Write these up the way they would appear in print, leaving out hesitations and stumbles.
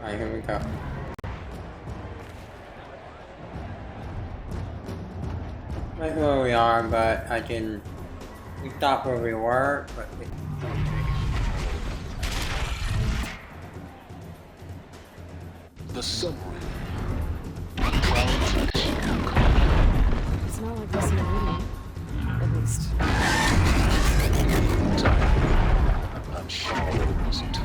Alright, here we go. Right where we are, but we stopped where we were, but the submarine. It's not like this in the video. At least. I'm sure it wasn't.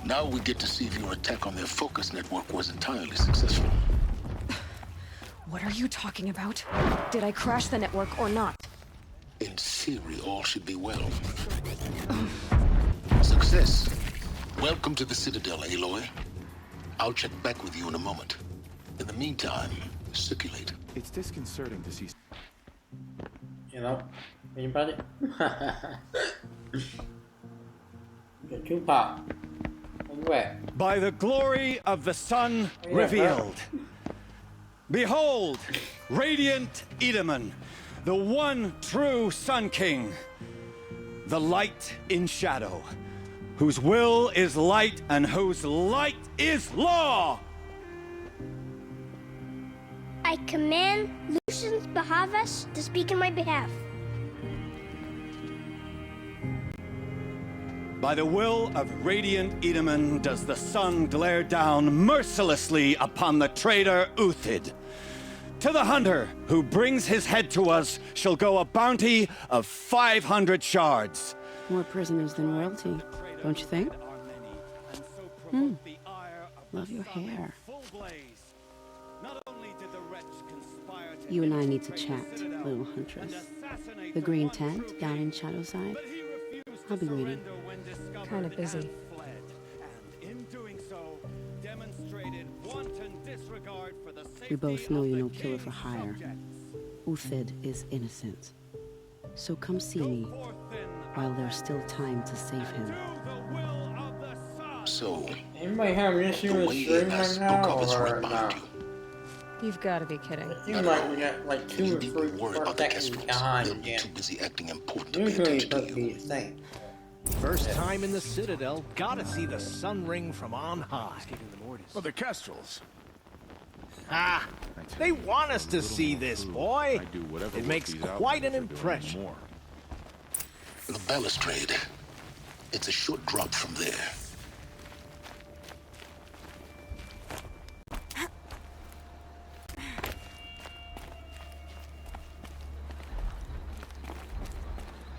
Now we get to see if your attack on their focus network was entirely successful. What are you talking about? Did I crash the network or not? In theory, all should be well. Success. Welcome to the Citadel, Aloy. I'll check back with you in a moment. In the meantime, circulate. It's disconcerting to see. you know, anybody? Get Tupac. Where? By the glory of the sun revealed. Behold, radiant Edaman, the one true Sun King, the light in shadow, whose will is light and whose light is law. I command Lucius Bahavas to speak in my behalf. By the will of radiant Edaman does the sun glare down mercilessly upon the traitor Uthid. To the hunter who brings his head to us shall go a bounty of 500 shards. More prisoners than royalty, don't you think? Love your hair. You and I need to chat, little huntress. The green tent down in Shadowside. I'll be waiting. Kind of busy. We both know you're no killer for hire. Uthid is innocent. So come see me while there's still time to save him. So, Anybody have an issue the with way stream I right spoke now, of is or right no? behind you. You've got to be kidding. You might get like 2 You or need 3 to worry more about the seconds Kestrels. behind They'll be again. too busy acting important to pay Usually it's attention to supposed to be you. the same. First time in the Citadel, gotta see the sun ring from on high. Well, the Kestrels. Ah, they want us to see this, boy. I do whatever It makes works these quite an outfits are doing impression. more. The balustrade. It's a short drop from there.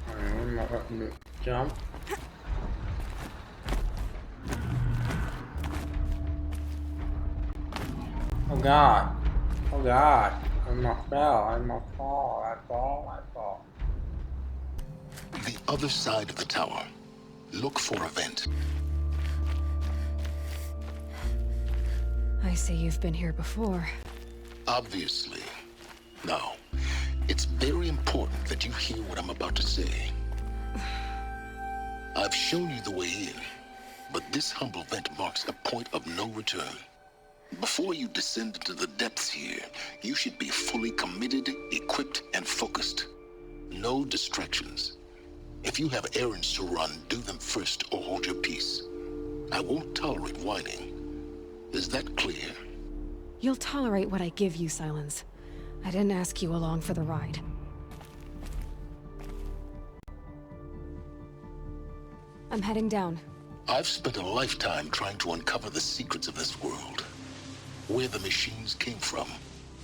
Alright, what am I about to do? Jump. Oh god. Oh god. I must fall. I must fall. I fall. I fall. The other side of the tower. Look for a vent. I see you've been here before. Obviously. Now, it's very important that you hear what I'm about to say. I've shown you the way in, but this humble vent marks a point of no return. Before you descend into the depths here, you should be fully committed, equipped, and focused. No distractions. If you have errands to run, do them first or hold your peace. I won't tolerate whining. Is that clear? You'll tolerate what I give you, Silence. I didn't ask you along for the ride. I'm heading down. I've spent a lifetime trying to uncover the secrets of this world. Where the machines came from.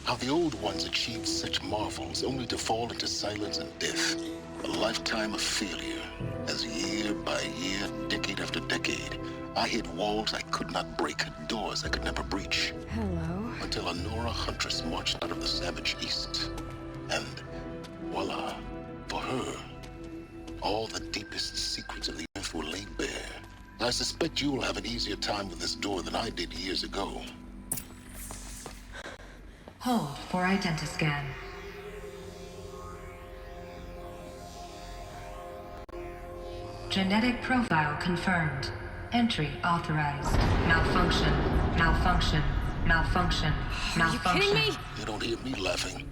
How the old ones achieved such marvels only to fall into silence and death. A lifetime of failure. As year by year, decade after decade, I hit walls I could not break, doors I could never breach. Hello. Until a Nora huntress marched out of the savage east. And voila, for her, all the deepest secrets of the earth were laid bare. I suspect you will have an easier time with this door than I did years ago. Hold for identiscan. Genetic profile confirmed. Entry authorized. Malfunction. Malfunction. Malfunction. Are you kidding me? You don't hear me laughing.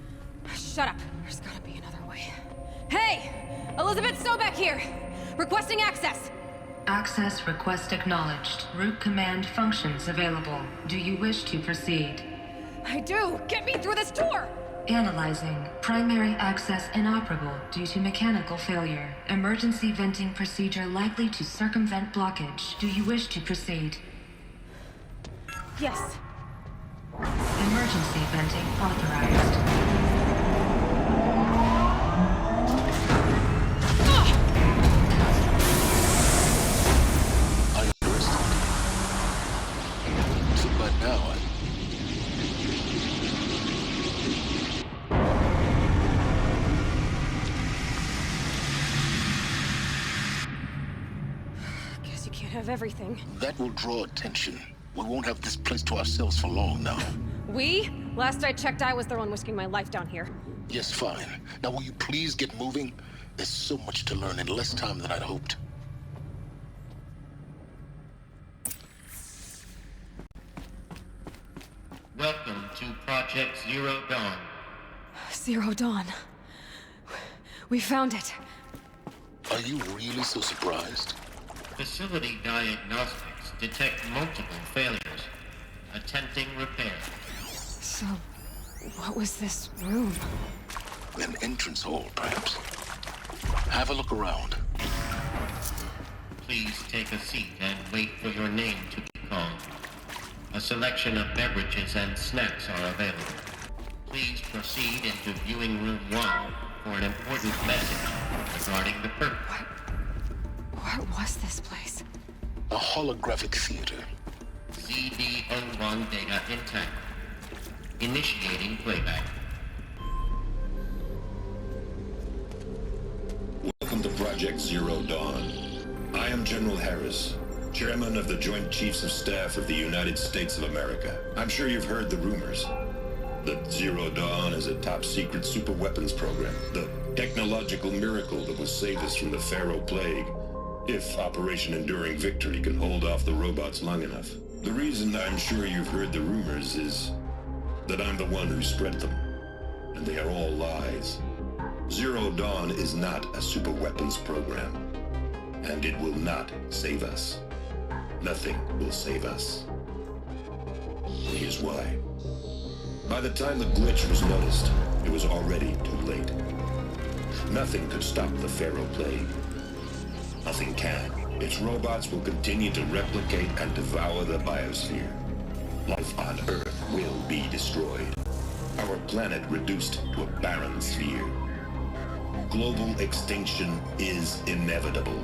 Shut up. There's gotta be another way. Hey! Elizabeth Sobeck here! Requesting access! Access request acknowledged. Root command functions available. Do you wish to proceed? I do! Get me through this door! Analyzing. Primary access inoperable due to mechanical failure. Emergency venting procedure likely to circumvent blockage. Do you wish to proceed? Yes. Emergency venting authorized. I understand. So by now, Guess you can't have everything. that will draw attention. We won't have this place to ourselves for long now. We? Last I checked, I was the one risking my life down here. Yes, fine. Now will you please get moving? There's so much to learn in less time than I'd hoped. Welcome to Project Zero Dawn. Zero Dawn. We found it. Are you really so surprised? Facility diagnostics detect multiple failures. Attempting repair. So, what was this room? An entrance hall, perhaps. Have a look around. Please take a seat and wait for your name to be called. A selection of beverages and snacks are available. Please proceed into viewing room 1 for an important message regarding the purpose. What was this place? A holographic theater. CD01 data intact. Initiating playback. Welcome to Project Zero Dawn. I am General Harris, Chairman of the Joint Chiefs of Staff of the United States of America. I'm sure you've heard the rumors that Zero Dawn is a top-secret superweapons program, the technological miracle that will save us from the Pharaoh Plague, if Operation Enduring Victory can hold off the robots long enough. The reason I'm sure you've heard the rumors is that I'm the one who spread them, and they are all lies. Zero Dawn is not a superweapons program, and it will not save us. Nothing will save us. Here's why. By the time the glitch was noticed, it was already too late. Nothing could stop the Pharaoh Plague. Nothing can. Its robots will continue to replicate and devour the biosphere. Life on Earth will be destroyed. Our planet reduced to a barren sphere. Global extinction is inevitable.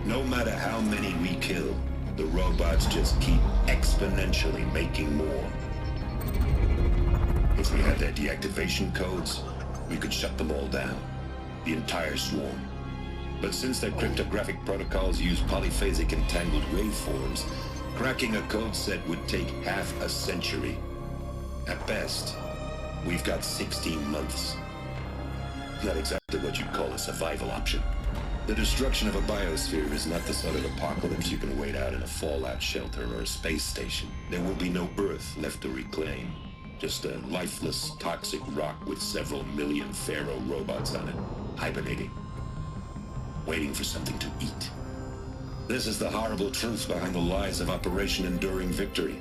No matter how many we kill, the robots just keep exponentially making more. If we had their deactivation codes, we could shut them all down. The entire swarm. But since their cryptographic protocols use polyphasic entangled waveforms, cracking a code set would take half a century. At best, we've got 16 months. Not exactly what you'd call a survival option. The destruction of a biosphere is not the sort of apocalypse you can wait out in a fallout shelter or a space station. There will be no Earth left to reclaim. Just a lifeless, toxic rock with several million Pharaoh robots on it, hibernating, waiting for something to eat. This is the horrible truth behind the lies of Operation Enduring Victory.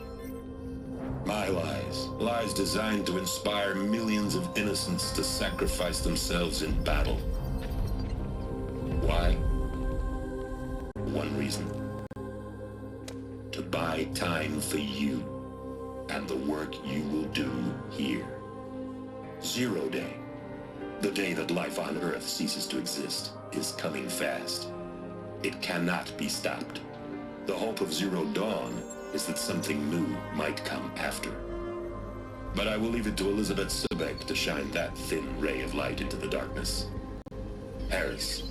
My lies. Lies designed to inspire millions of innocents to sacrifice themselves in battle. Why? One reason. To buy time for you and the work you will do here. Zero Day, the day that life on Earth ceases to exist, is coming fast. It cannot be stopped. The hope of Zero Dawn is that something new might come after. But I will leave it to Elizabeth Sobeck to shine that thin ray of light into the darkness. Harris,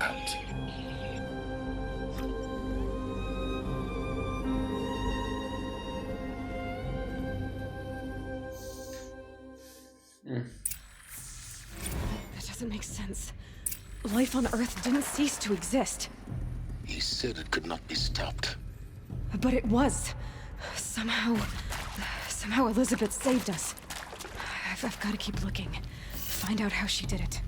out. That doesn't make sense. Life on Earth didn't cease to exist. He said it could not be stopped. But it was. Somehow Elizabeth saved us. I've got to keep looking. Find out how she did it.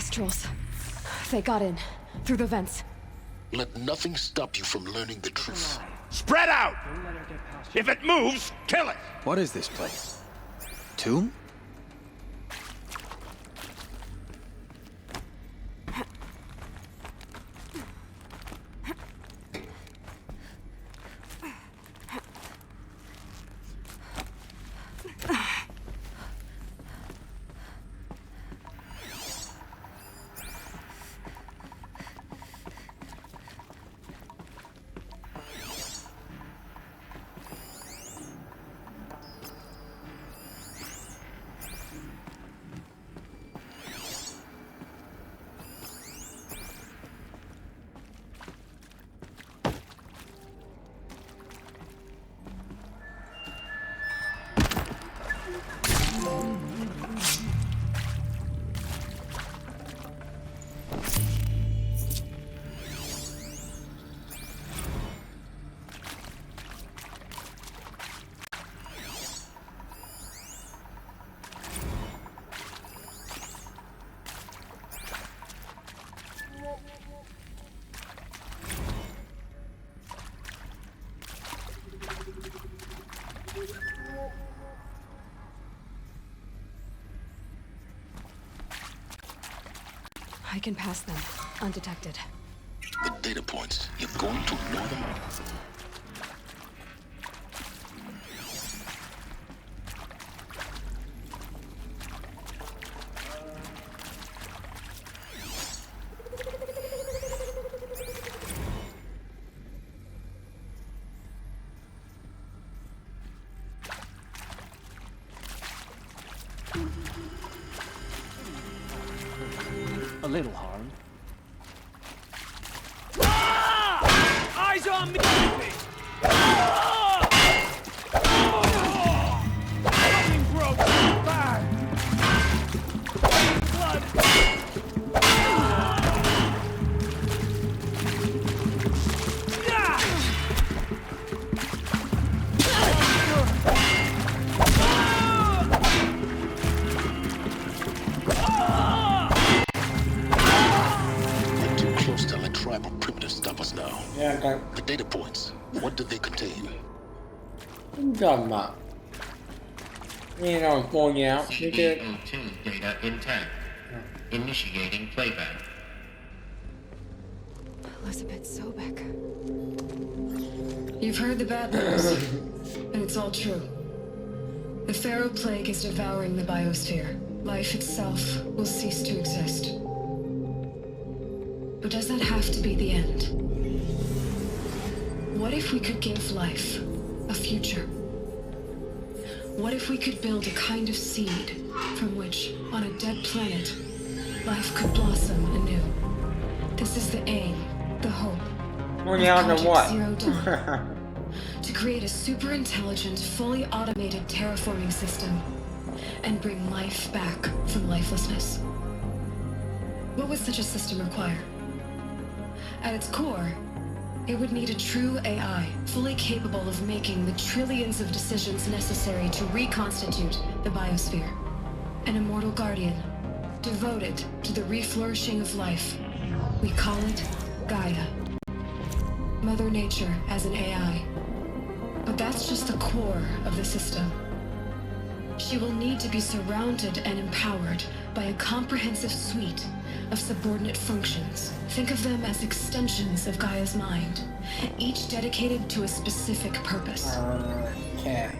Kestrels. They got in. Through the vents. Let nothing stop you from learning the truth. Spread out! If it moves, kill it! What is this place? Tomb? I can pass them, undetected. The data points, you're going to ignore them? A little harm. Eyes on me! Something broke! Bad! Blood! Yeah, okay. The data points, what do they contain? Done that. You know, it's going out. You did. CO2 data intact. Initiating playback. Elizabeth Sobek. You've heard the bad news, and it's all true. The Pharaoh Plague is devouring the biosphere. Life itself will cease to exist. But does that have to be the end? What if we could give life a future? What if we could build a kind of seed from which, on a dead planet, life could blossom anew? This is the aim, the hope. Project Zero Dawn. To create a super intelligent, fully automated terraforming system and bring life back from lifelessness. What would such a system require? At its core, it would need a true AI, fully capable of making the trillions of decisions necessary to reconstitute the biosphere. An immortal guardian, devoted to the reflourishing of life. We call it Gaia. Mother Nature as an AI. But that's just the core of the system. She will need to be surrounded and empowered by a comprehensive suite of subordinate functions. Think of them as extensions of Gaia's mind, each dedicated to a specific purpose. Okay.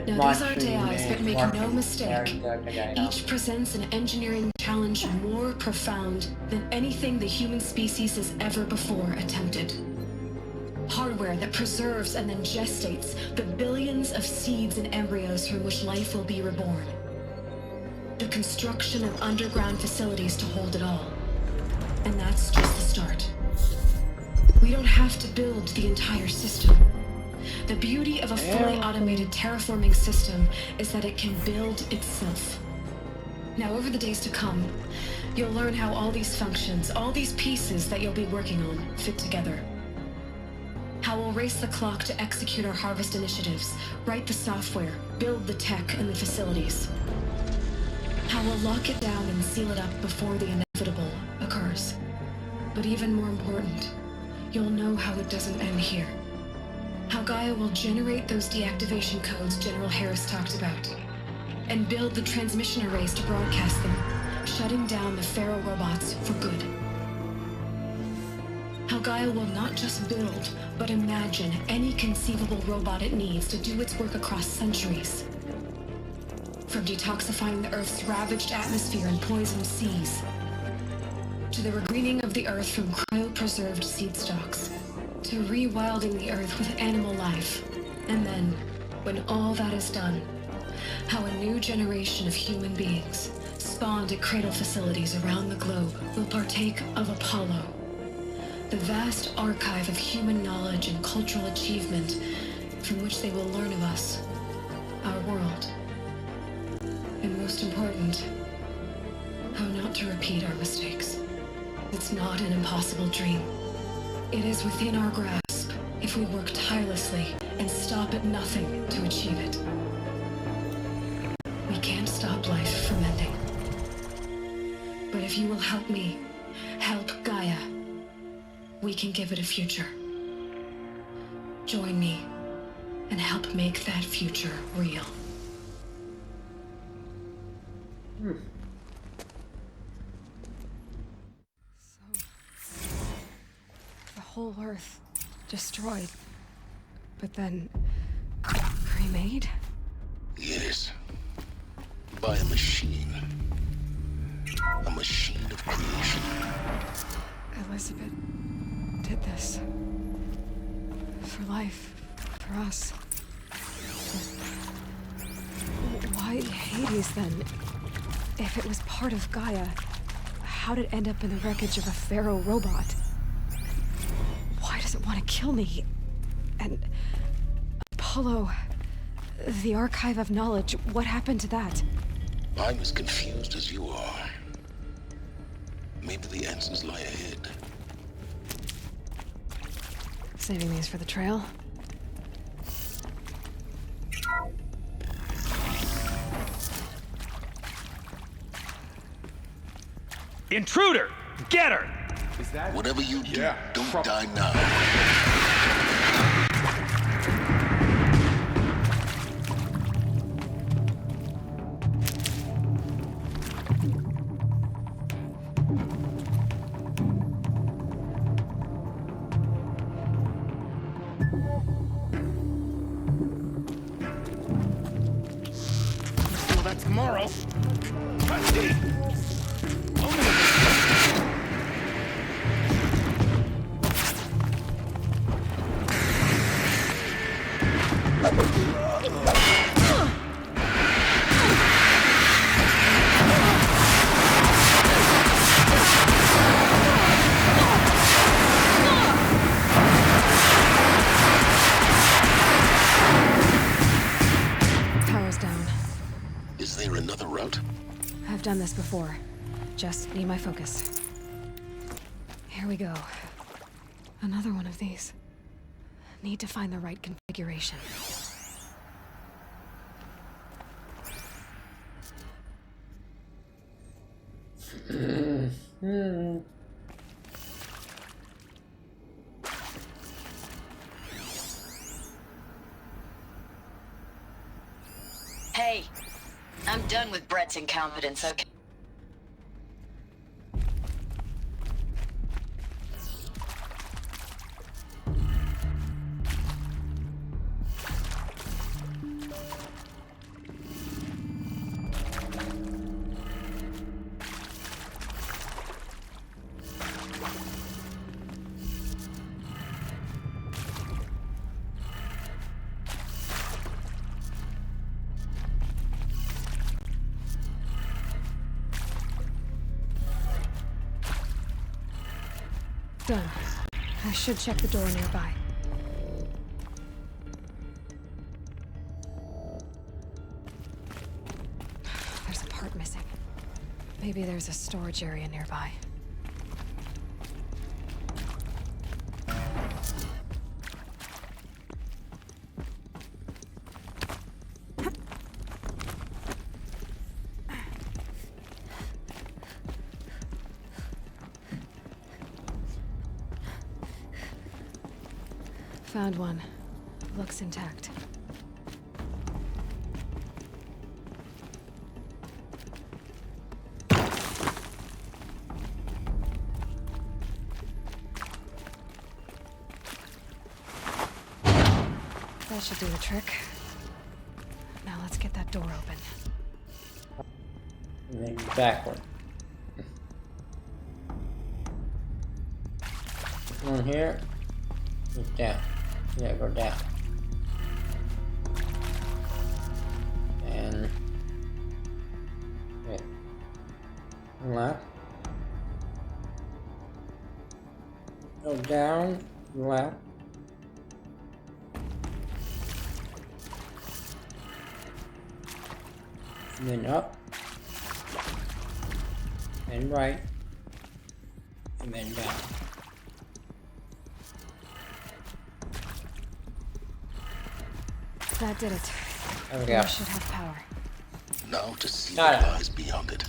Now these aren't AIs, but make no mistake, each presents an engineering challenge more profound than anything the human species has ever before attempted. Hardware that preserves and then gestates the billions of seeds and embryos from which life will be reborn. The construction of underground facilities to hold it all. And that's just the start. We don't have to build the entire system. The beauty of a fully automated terraforming system is that it can build itself. Now, over the days to come, you'll learn how all these functions, all these pieces that you'll be working on, fit together. How we'll race the clock to execute our harvest initiatives, write the software, build the tech and the facilities. How we'll lock it down and seal it up before the inevitable occurs. But even more important, you'll know how it doesn't end here. How Gaia will generate those deactivation codes General Harris talked about, and build the transmission arrays to broadcast them, shutting down the Pharaoh robots for good. How Gaia will not just build, but imagine any conceivable robot it needs to do its work across centuries. From detoxifying the Earth's ravaged atmosphere and poisoned seas, to the regreening of the Earth from cryopreserved seed stalks, to rewilding the Earth with animal life. And then, when all that is done, how a new generation of human beings, spawned at cradle facilities around the globe, will partake of Apollo, the vast archive of human knowledge and cultural achievement from which they will learn of us, our world. And most important, how not to repeat our mistakes. It's not an impossible dream. It is within our grasp if we work tirelessly and stop at nothing to achieve it. We can't stop life from ending. But if you will help me, help Gaia, we can give it a future. Join me and help make that future real. The whole Earth destroyed, but then remade? Yes. By a machine. A machine of creation. Elizabeth did this. For life. For us. Why Hades then? If it was part of Gaia, how'd it end up in the wreckage of a Pharaoh robot? Why does it want to kill me? And Apollo, the archive of knowledge, what happened to that? I'm as confused as you are. Maybe the answers lie ahead. Saving these for the trail? Intruder! Get her! Is that? Whatever you do, don't Trouble. die now. Well, that's tomorrow. Power's down. Is there another route? I've done this before. Just need my focus. Here we go. Another one of these. Need to find the right configuration. Hey, I'm done with Brett's incompetence, okay? Done. I should check the door nearby. There's a part missing. Maybe there's a storage area nearby. Found one. Looks intact. That should do the trick. Now let's get that door open. Maybe backward. One here. It's down. Yeah, go down. And left. Go down, left. And then up. And right. And then down. That did it. There we go. We should have power. Now to see what lies beyond it.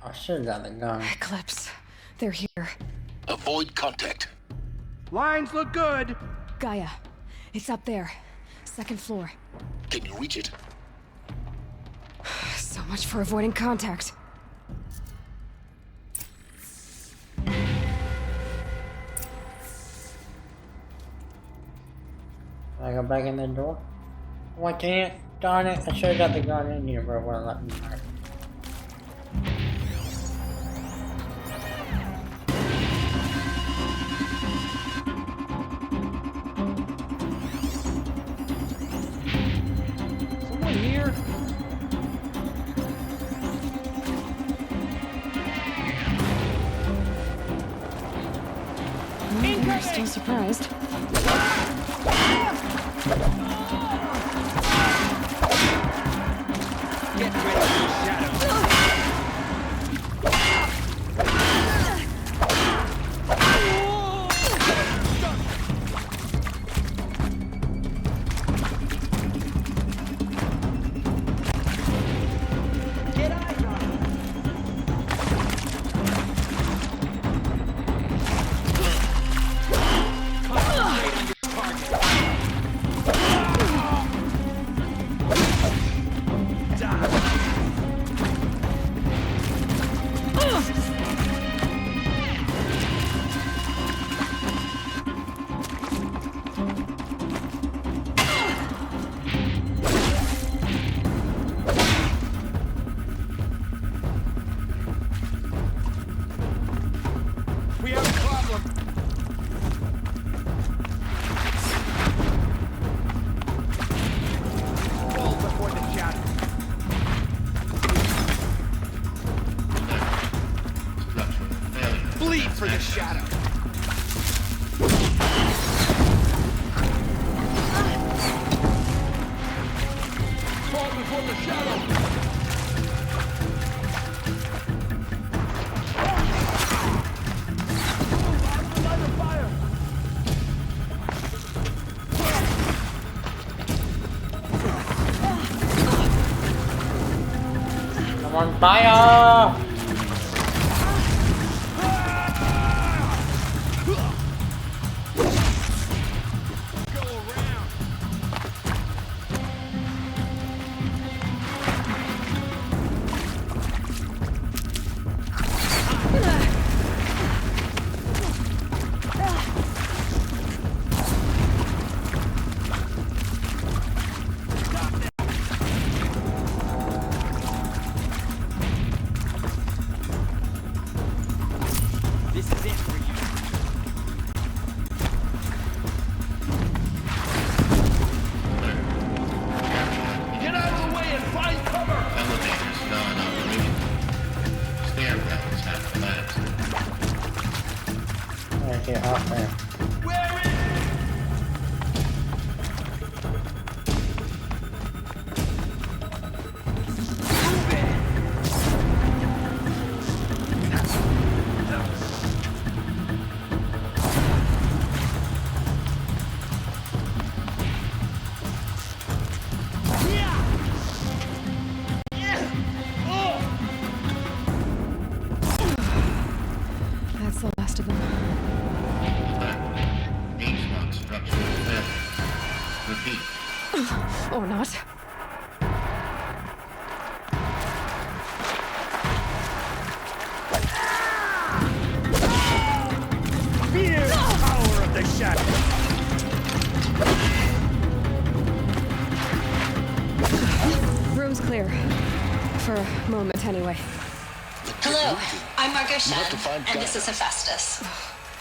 I should have got the gun. Eclipse. They're here. Avoid contact. Lines look good. Gaia. It's up there. Second floor. Can you reach it? So much for avoiding contact. Can I go back in the door? Oh, I can't. Darn it. I should have got the gun in here, but it wouldn't let me. Someone here? I'm still surprised. Get rid of the shadow. For the shadow. Fall before the shadow. I'm on fire! Get off there. That's the last of them. For a moment, anyway. Hello, I'm Margot You have to Shen, find and Gaia. this is Hephaestus.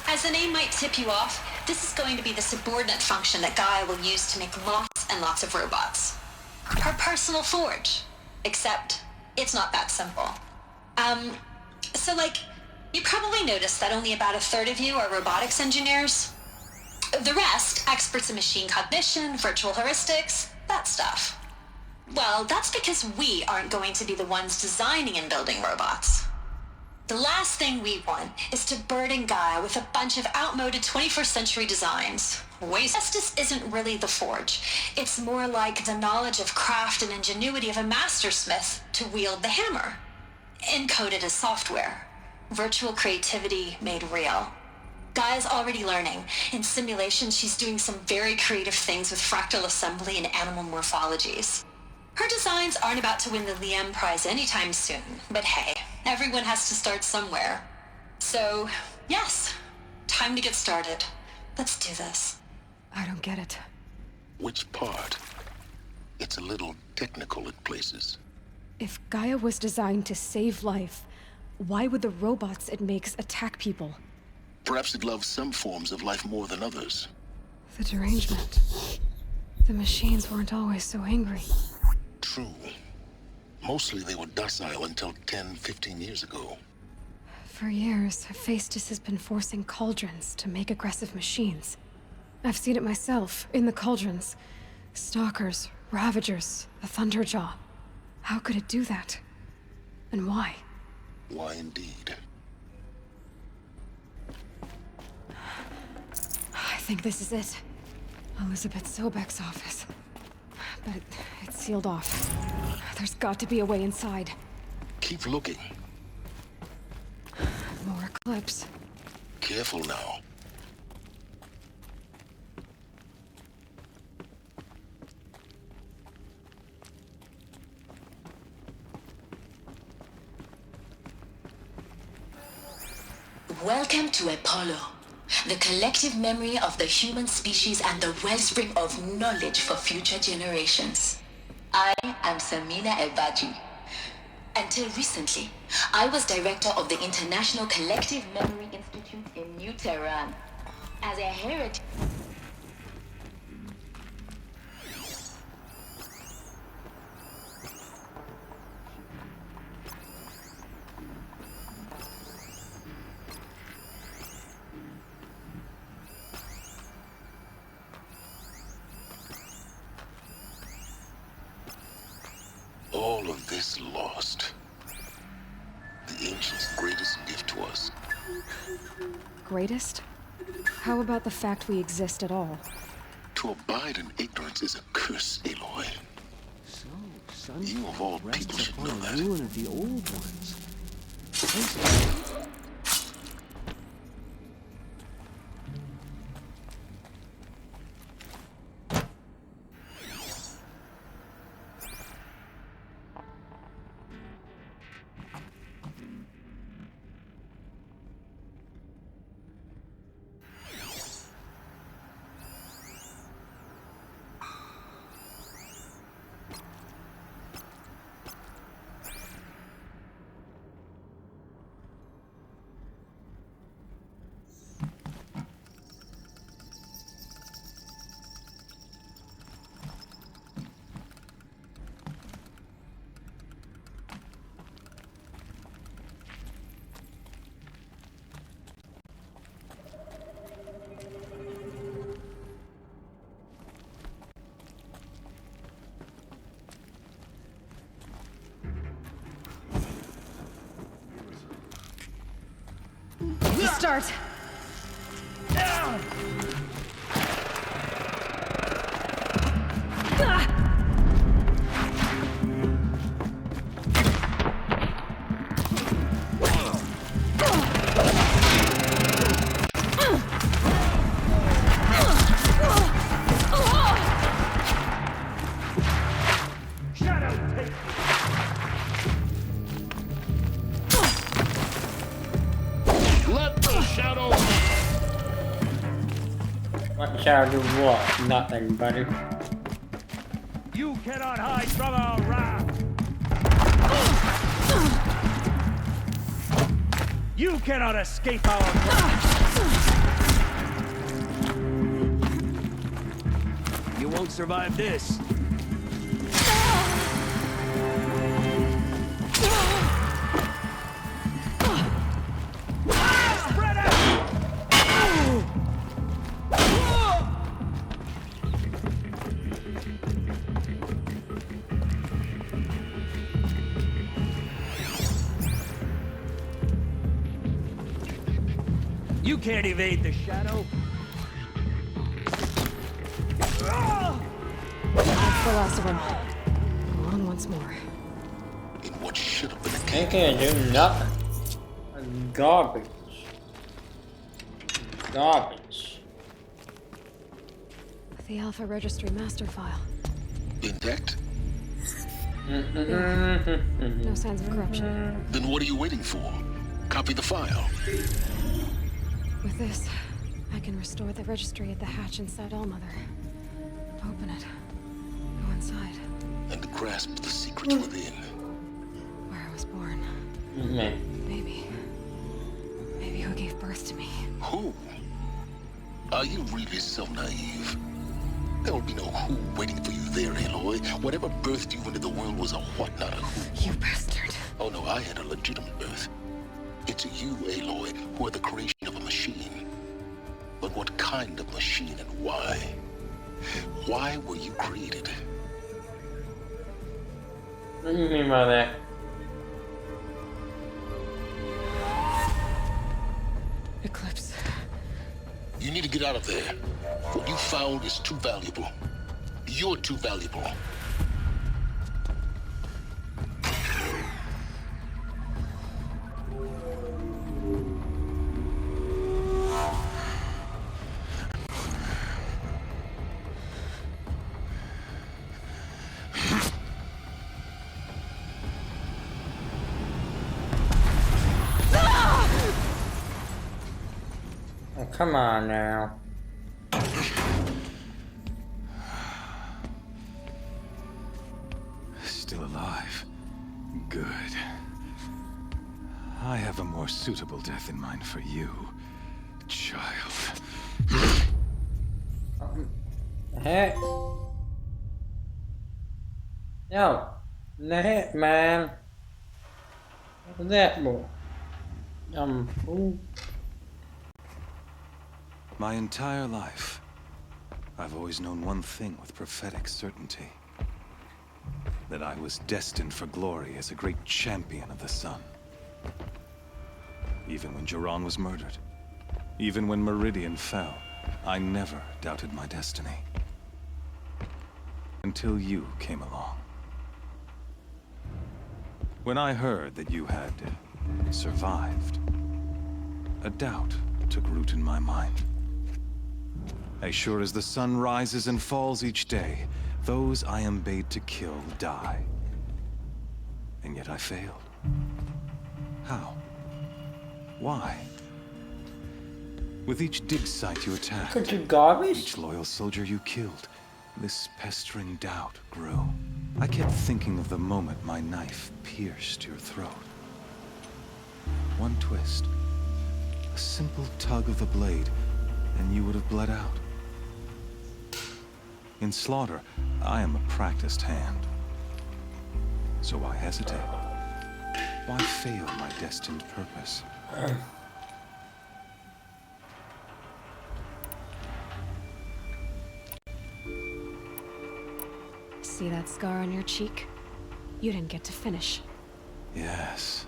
As the name might tip you off, this is going to be the subordinate function that Gaia will use to make lots and lots of robots. Her personal forge. Except, it's not that simple. So you probably noticed that only about a third of you are robotics engineers. The rest, experts in machine cognition, virtual heuristics, that stuff. Well, that's because we aren't going to be the ones designing and building robots. The last thing we want is to burden Gaia with a bunch of outmoded 21st century designs. Hephaestus isn't really the forge. It's more like the knowledge of craft and ingenuity of a mastersmith to wield the hammer. Encoded as software. Virtual creativity made real. Gaia's already learning. In simulations, she's doing some very creative things with fractal assembly and animal morphologies. Her designs aren't about to win the Liam Prize anytime soon, but hey, everyone has to start somewhere. So, yes, time to get started. Let's do this. I don't get it. Which part? It's a little technical at places. If Gaia was designed to save life, why would the robots it makes attack people? Perhaps it loves some forms of life more than others. The derangement. The machines weren't always so angry. True. Mostly they were docile until 10, 15 years ago. For years, Hephaestus has been forcing cauldrons to make aggressive machines. I've seen it myself, in the cauldrons. Stalkers, Ravagers, a Thunderjaw. How could it do that? And why? Why indeed? I think this is it. Elizabeth Sobek's office. But it's sealed off. There's got to be a way inside. Keep looking. More clips. Careful now. Welcome to Apollo, the collective memory of the human species and the wellspring of knowledge for future generations. I am Samina Ebaji. Until recently, I was director of the International Collective Memory Institute in New Tehran. As a heritage... All of this lost. The ancients' greatest gift to us. Greatest? How about the fact we exist at all? To abide in ignorance is a curse, Aloy. So, son, You of all people should know that. ruin of the old ones. Start! What shall do what? Nothing, buddy. You cannot hide from our wrath. You cannot escape our grasp! You won't survive this. Spread out! You can't evade the shadow. That's the last of them. Go on once more. In what should have been a They can't do nothing. Garbage. Garbage. The Alpha Registry master file. intact? No signs of corruption. Then what are you waiting for? Copy the file. With this, I can restore the registry at the hatch inside Allmother. Open it. Go inside. And grasp the secrets within. Where I was born. Man. Maybe who gave birth to me. Who? Are you really so naive? There will be no who waiting for you there, Aloy. Whatever birthed you into the world was a what, not a who. You bastard. Oh no, I had a legitimate birth. It's you, Aloy, who are the creation of a machine. But what kind of machine and why? Why were you created? What do you mean by that? Eclipse. You need to get out of there. What you found is too valuable. You're too valuable. Oh, come on now. Still alive. Good. I have a more suitable death in mind for you, child. Heck. Yo, in the heck, man. What was that, boy? Ooh. My entire life, I've always known one thing with prophetic certainty. That I was destined for glory as a great champion of the sun. Even when Jiran was murdered, even when Meridian fell, I never doubted my destiny. Until you came along. When I heard that you had survived, a doubt took root in my mind. As sure as the sun rises and falls each day, those I am bade to kill die. And yet I failed. How? Why? With each dig site you attacked, Could you garbage? each loyal soldier you killed, this pestering doubt grew. I kept thinking of the moment my knife pierced your throat. One twist, a simple tug of the blade, and you would have bled out. In slaughter, I am a practiced hand. So why hesitate? Why fail my destined purpose? See that scar on your cheek? You didn't get to finish. Yes,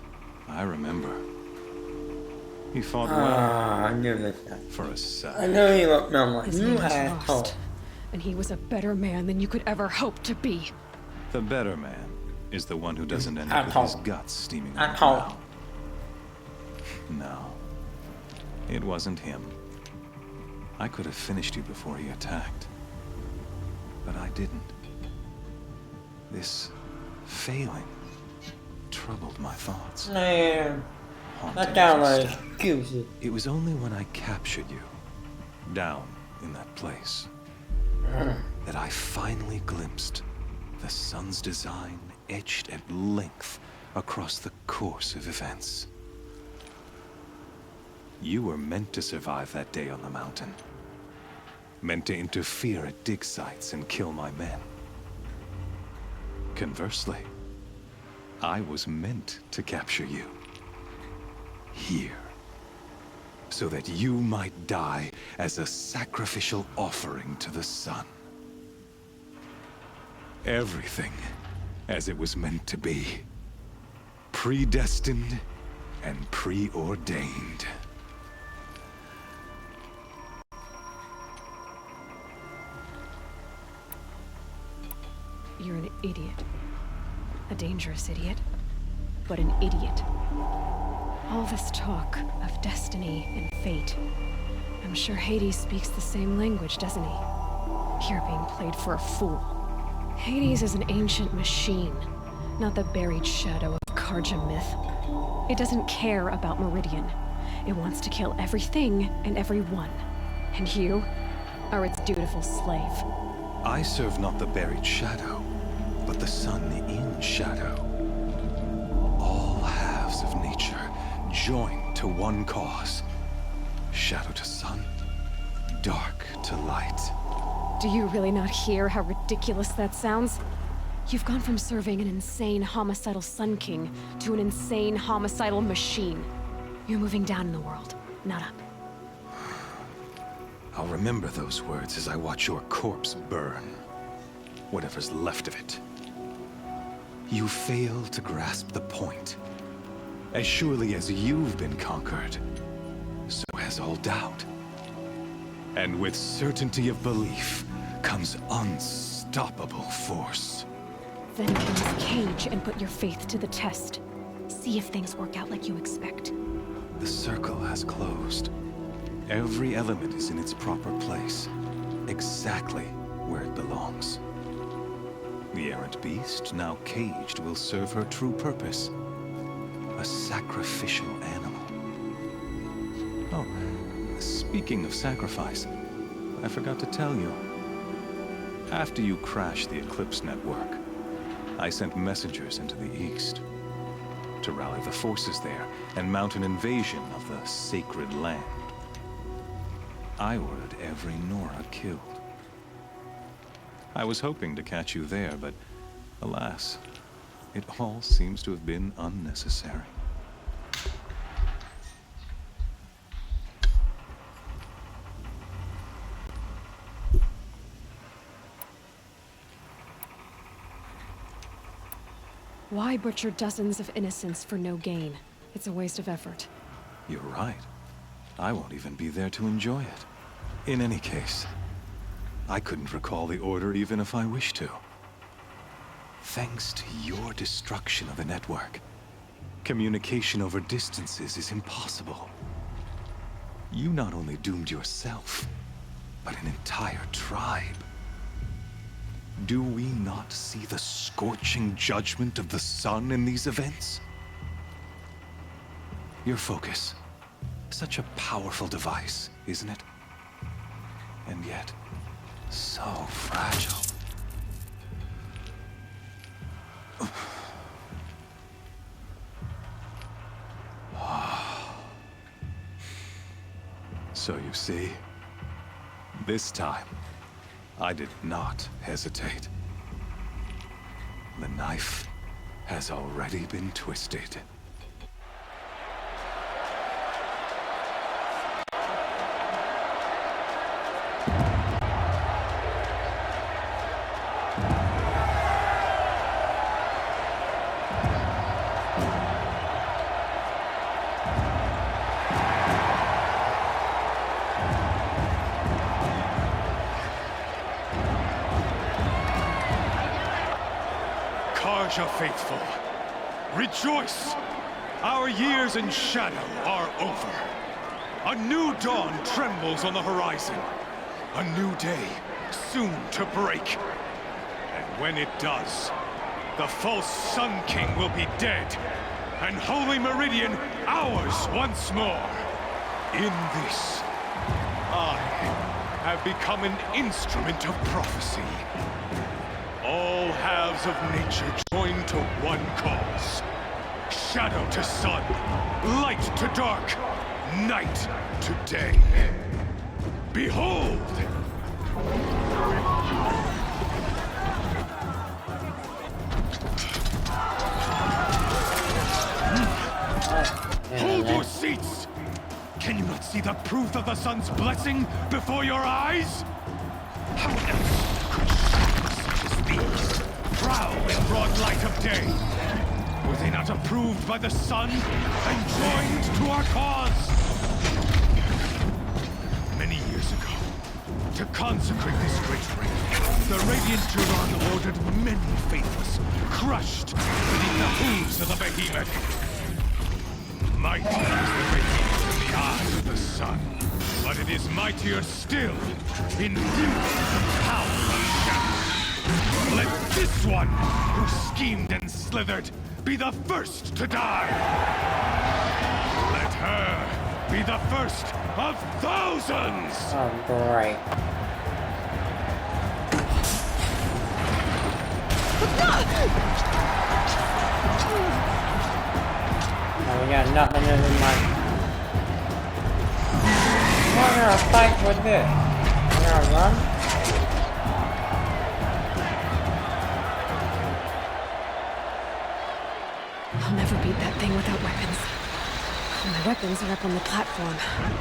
I remember. He fought well. I knew this guy. For a second. I knew he looked dumb like His you name was asshole. Lost, and he was a better man than you could ever hope to be. The better man is the one who doesn't end up with his guts steaming on the Asshole. ground. No, it wasn't him. I could have finished you before he attacked. But I didn't. This failing troubled my thoughts. Man, Haunting that down as a like step. excuses. It was only when I captured you, down in that place, that I finally glimpsed the sun's design etched at length across the course of events. You were meant to survive that day on the mountain. Meant to interfere at dig sites and kill my men. Conversely, I was meant to capture you. Here. So that you might die as a sacrificial offering to the sun. Everything as it was meant to be. Predestined and preordained. You're an idiot. A dangerous idiot, but an idiot. All this talk of destiny and fate. I'm sure Hades speaks the same language, doesn't he? You're being played for a fool. Hades is an ancient machine, not the buried shadow of Karja myth. It doesn't care about Meridian. It wants to kill everything and everyone. And you are its dutiful slave. I serve not the buried shadow, but the sun in shadow. All halves of nature joined to one cause. Shadow to sun, dark to light. Do you really not hear how ridiculous that sounds? You've gone from serving an insane homicidal Sun King to an insane homicidal machine. You're moving down in the world, not up. I'll remember those words as I watch your corpse burn. Whatever's left of it. You fail to grasp the point. As surely as you've been conquered, so has all doubt. And with certainty of belief comes unstoppable force. Then get in this cage and put your faith to the test. See if things work out like you expect. The circle has closed. Every element is in its proper place, exactly where it belongs. The errant beast, now caged, will serve her true purpose. A sacrificial animal. Oh, speaking of sacrifice, I forgot to tell you. After you crashed the Eclipse network, I sent messengers into the east to rally the forces there and mount an invasion of the sacred land. I ordered every Nora killed. I was hoping to catch you there, but alas, it all seems to have been unnecessary. Why butcher dozens of innocents for no gain? It's a waste of effort. You're right. I won't even be there to enjoy it. In any case, I couldn't recall the order even if I wished to. Thanks to your destruction of the network, communication over distances is impossible. You not only doomed yourself, but an entire tribe. Do we not see the scorching judgment of the sun in these events? Your focus, such a powerful device, isn't it? And yet, so fragile. So you see, this time, I did not hesitate. The knife has already been twisted. Karja faithful, rejoice! Our years in shadow are over. A new dawn trembles on the horizon. A new day soon to break. And when it does, the false Sun King will be dead, and Holy Meridian ours once more. In this, I have become an instrument of prophecy. All halves of nature join to one cause. Shadow to sun, light to dark, night to day. Behold! Hold your seats! Can you not see the proof of the sun's blessing before your eyes? How else could shadows such as these prowl in broad light of day? Were they not approved by the sun and joined to our cause? Many years ago, to consecrate this great ring, the Radiant Turon ordered many faithless, crushed beneath the hooves of the behemoth. Mighty is the radiance in the eyes of the sun, but it is mightier still in view of the power of shadow. Let this one, who schemed and slithered, be the first to die. Let her be the first of thousands! Oh, great. Oh, we got nothing in my... We're gonna fight with this. We're gonna run? I'll never beat that thing without weapons. My weapons are up on the platform.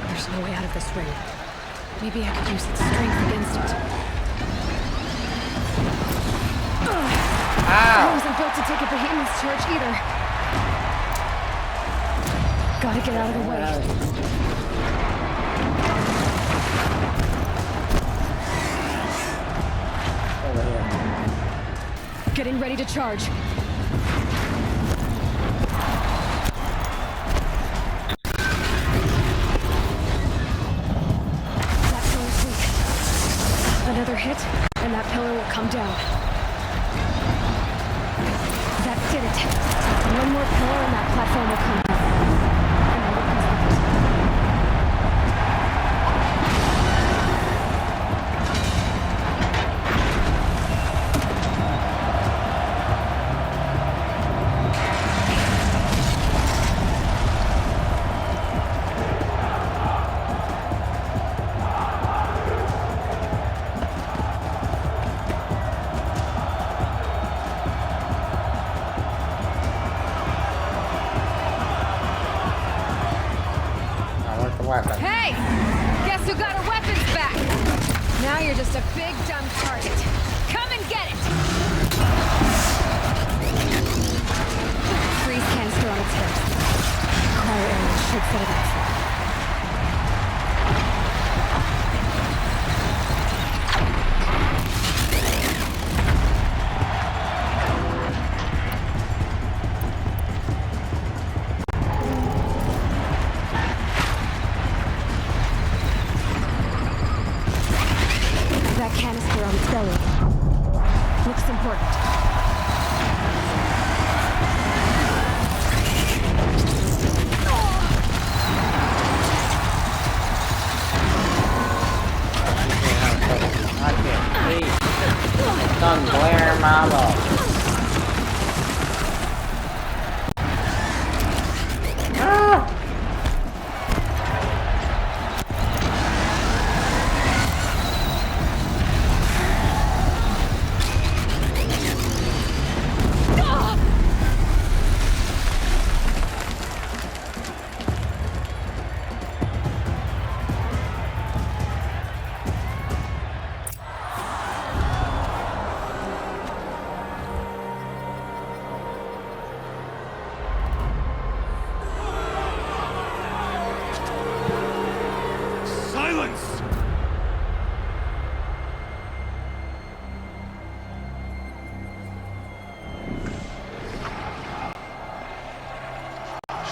There's no way out of this ring. Maybe I could use its strength against it. I wasn't built to take a behemoth's charge either. Gotta get out of the way. Over here. Getting ready to charge. That pillar's weak. Another hit, and that pillar will come down. That did it. One more pillar and that platform will come down. Hey! Guess who got her weapons back? Now you're just a big dumb target. Come and get it! Freeze canister on its hips. Cryo arrow should set it off. Canister on its belly. Looks important. I can't see. The sun glare my love.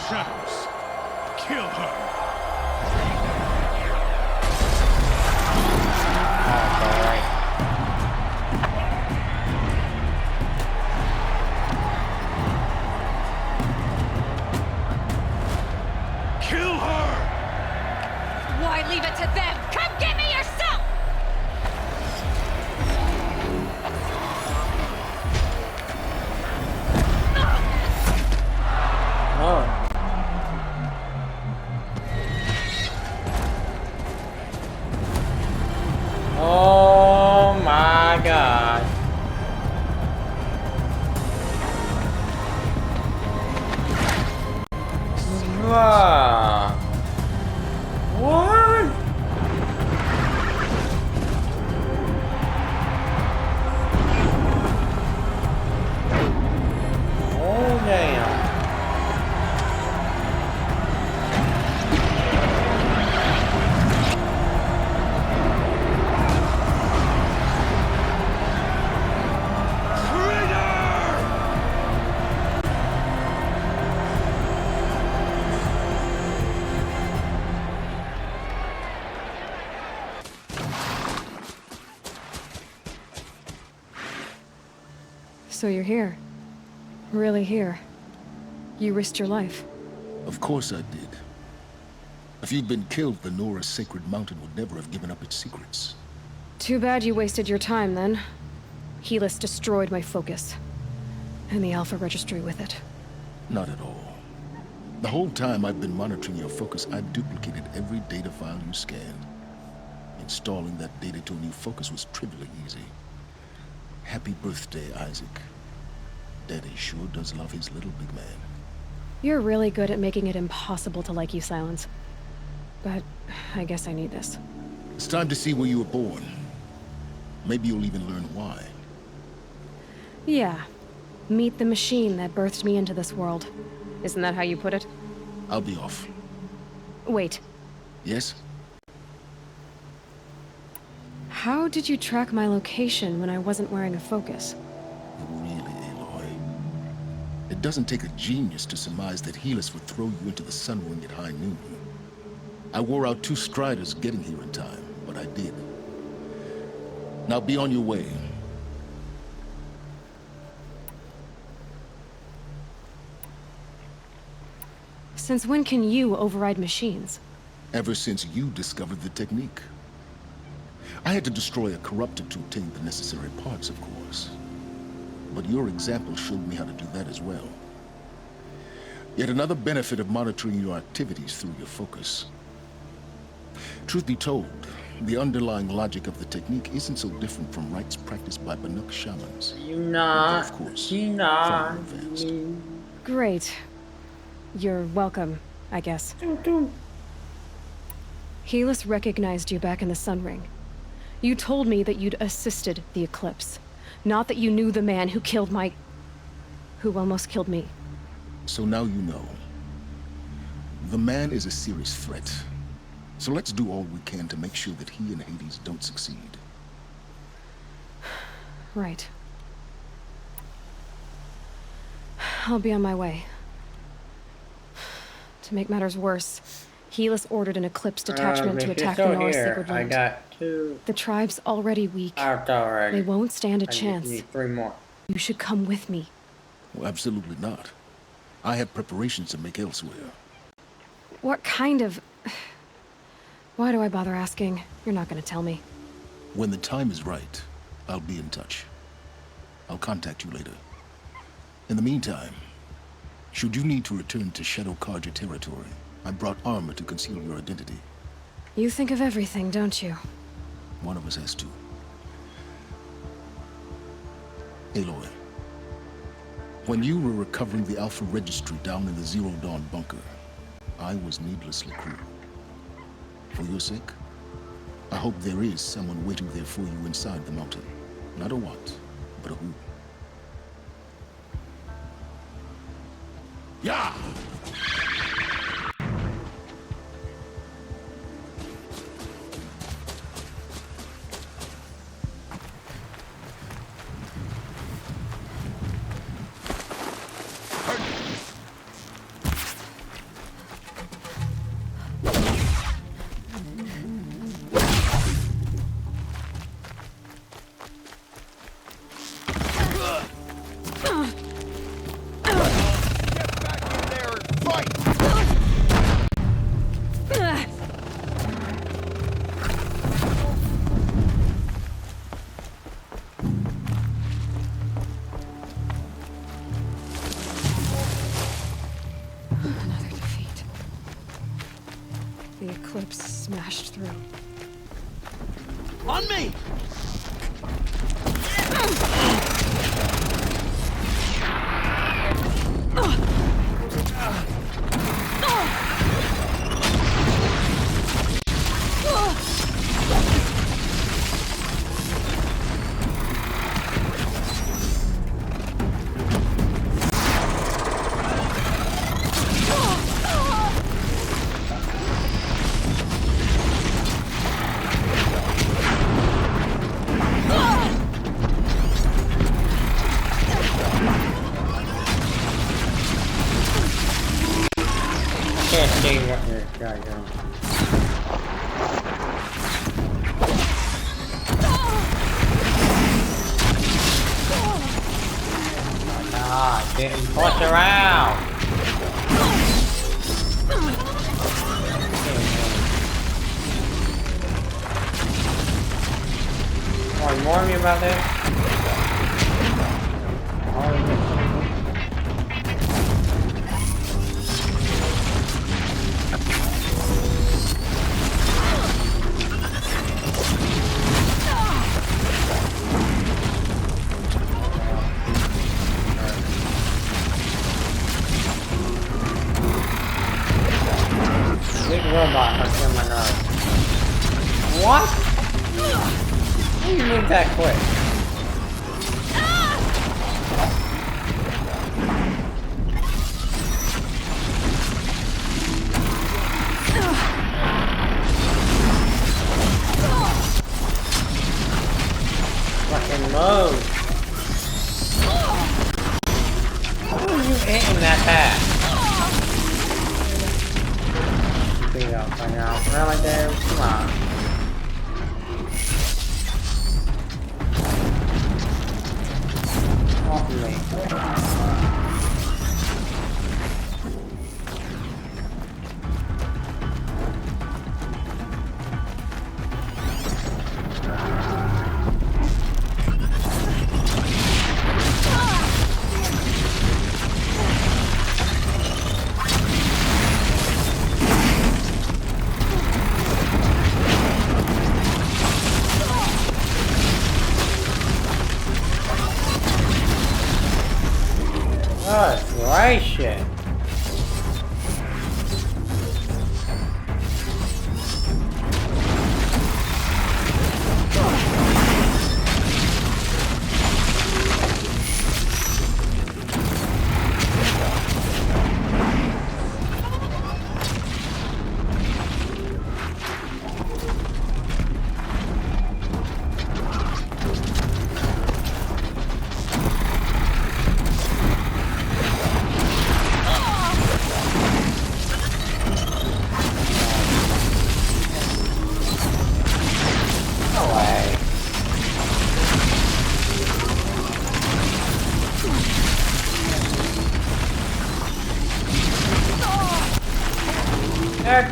Shadows, kill her! Kill her! Why leave it to them? Come get me yourself! What? Oh damn. So you're here. Really here. You risked your life. Of course I did. If you'd been killed, the Nora's sacred mountain would never have given up its secrets. Too bad you wasted your time, then. Helis destroyed my focus. And the Alpha Registry with it. Not at all. The whole time I've been monitoring your focus, I've duplicated every data file you scanned. Installing that data to a new focus was trivially easy. Happy birthday, Isaac. Daddy sure does love his little big man. You're really good at making it impossible to like you, Silence. But I guess I need this. It's time to see where you were born. Maybe you'll even learn why. Yeah. Meet the machine that birthed me into this world. Isn't that how you put it? I'll be off. Wait. Yes? How did you track my location when I wasn't wearing a focus? Really, Aloy? It doesn't take a genius to surmise that Helis would throw you into the sun ring at high noon. I wore out 2 striders getting here in time, but I did. Now be on your way. Since when can you override machines? Ever since you discovered the technique. I had to destroy a corruptor to obtain the necessary parts, of course. But your example showed me how to do that as well. Yet another benefit of monitoring your activities through your focus. Truth be told, the underlying logic of the technique isn't so different from rites practiced by Banuk shamans. Of course, far more advanced. Great. You're welcome, I guess. Helis recognized you back in the Sun Ring. You told me that you'd assisted the Eclipse. Not that you knew the man who killed who almost killed me. So now you know. The man is a serious threat. So let's do all we can to make sure that he and Hades don't succeed. Right. I'll be on my way. To make matters worse, Helis ordered an Eclipse detachment to attack the Norse Sacred Land. I got 2. The tribe's already weak. They won't stand a chance. Need 3 more. You should come with me. Well, absolutely not. I have preparations to make elsewhere. What kind of... Why do I bother asking? You're not gonna tell me. When the time is right, I'll be in touch. I'll contact you later. In the meantime, should you need to return to Shadow Karja territory, I brought armor to conceal your identity. You think of everything, don't you? One of us has to. Aloy, when you were recovering the Alpha Registry down in the Zero Dawn bunker, I was needlessly cruel. For your sake, I hope there is someone waiting there for you inside the mountain. Not a what, but a who. Yeah! The Eclipse smashed through. On me! see what this guy doing. Ah, getting pushed around. Oh, you warn me about this? Big robot hurts in my nose. What? How do you move that quick? Fucking move. How are you aiming that fast? Beat up right now. Really, dude? Come on. Off me. Good gracious.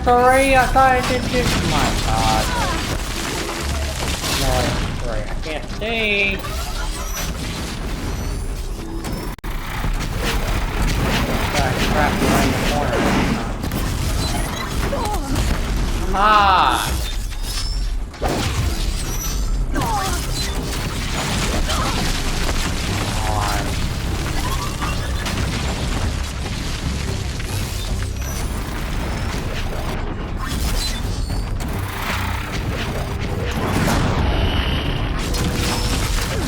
Korea, I thought I did this. My god. No, it's great. I can't see. Got trapped behind the corner. Come on.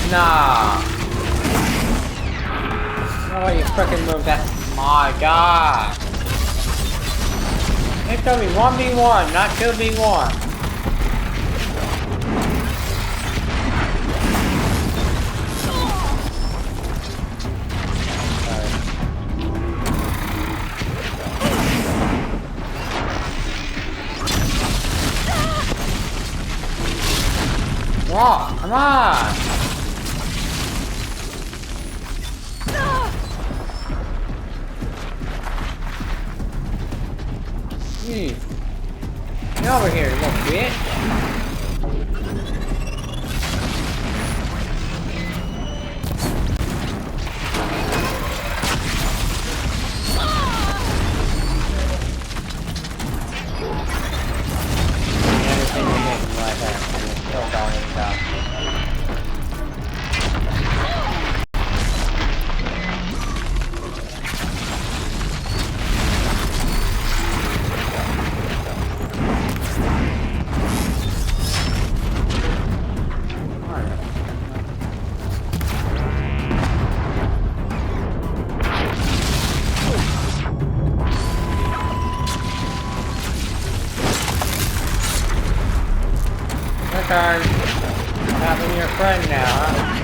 Nah. No way you frickin' move that. My god. It's gonna be 1v1, not 2v1. Whoa, come on! Get over here, you little bitch! Everything you're getting right there, and you're still going down. Turn. Having your friend now, huh?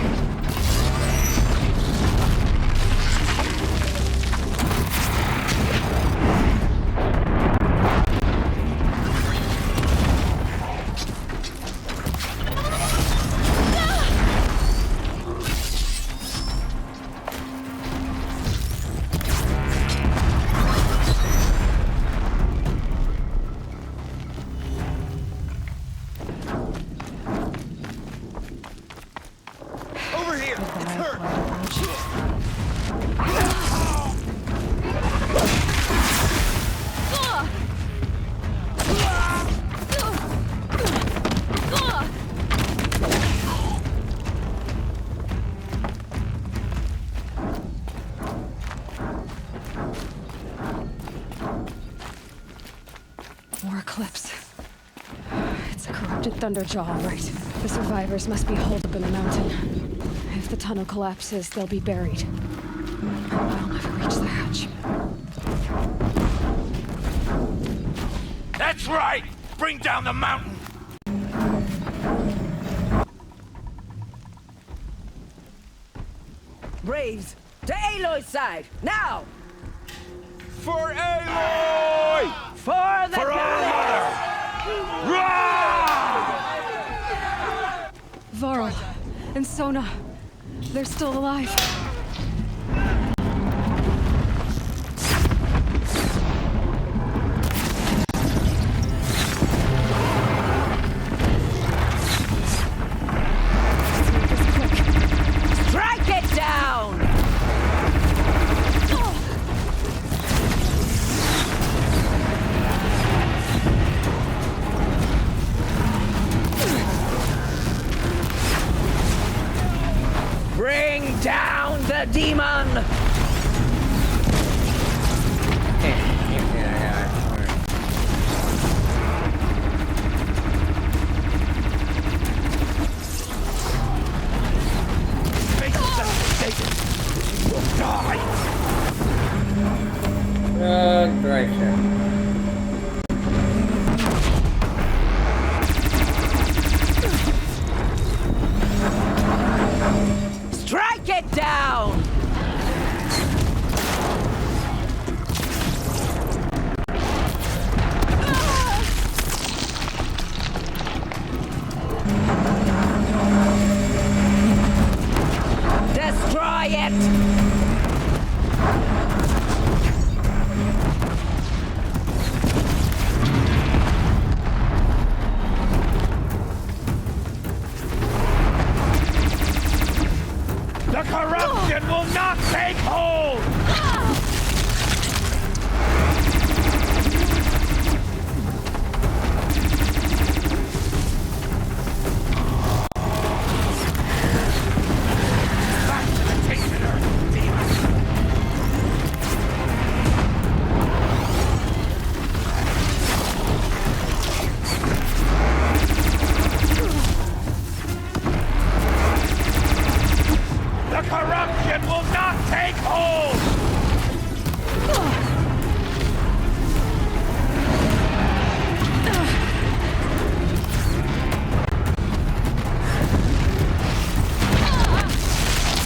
more eclipse. It's a corrupted Thunderjaw, all right. The survivors must be holed up in the mountain. If the tunnel collapses, they'll be buried. I'll never reach the hatch. That's right! Bring down the mountain! Braves, to Aloy's side, now! For Aloy! For the goddess! Varl and Sona, they're still alive. Strike it down! Bring down the demon! Strike it down! Destroy it! The corruption will not take hold! Back to the tainted earth, demon! The corruption will not take hold!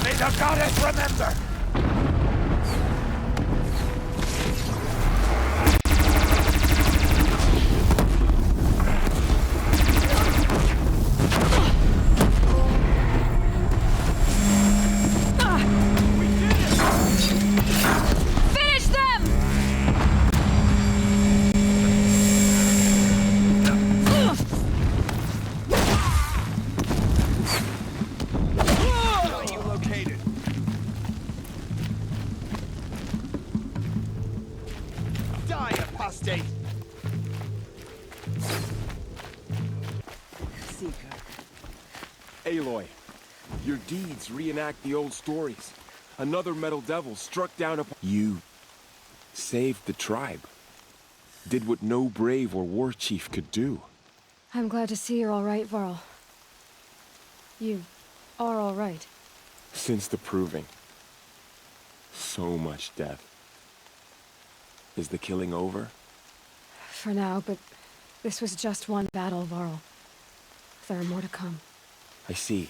May the goddess remember! Finish them! Got you located. Die, apostate! Aloy, your deeds reenact the old stories. Another metal devil struck down upon... You saved the tribe. Did what no brave or war chief could do. I'm glad to see you're all right, Varl. You are all right. Since the proving. So much death. Is the killing over? For now, but this was just one battle, Varl. There are more to come. I see.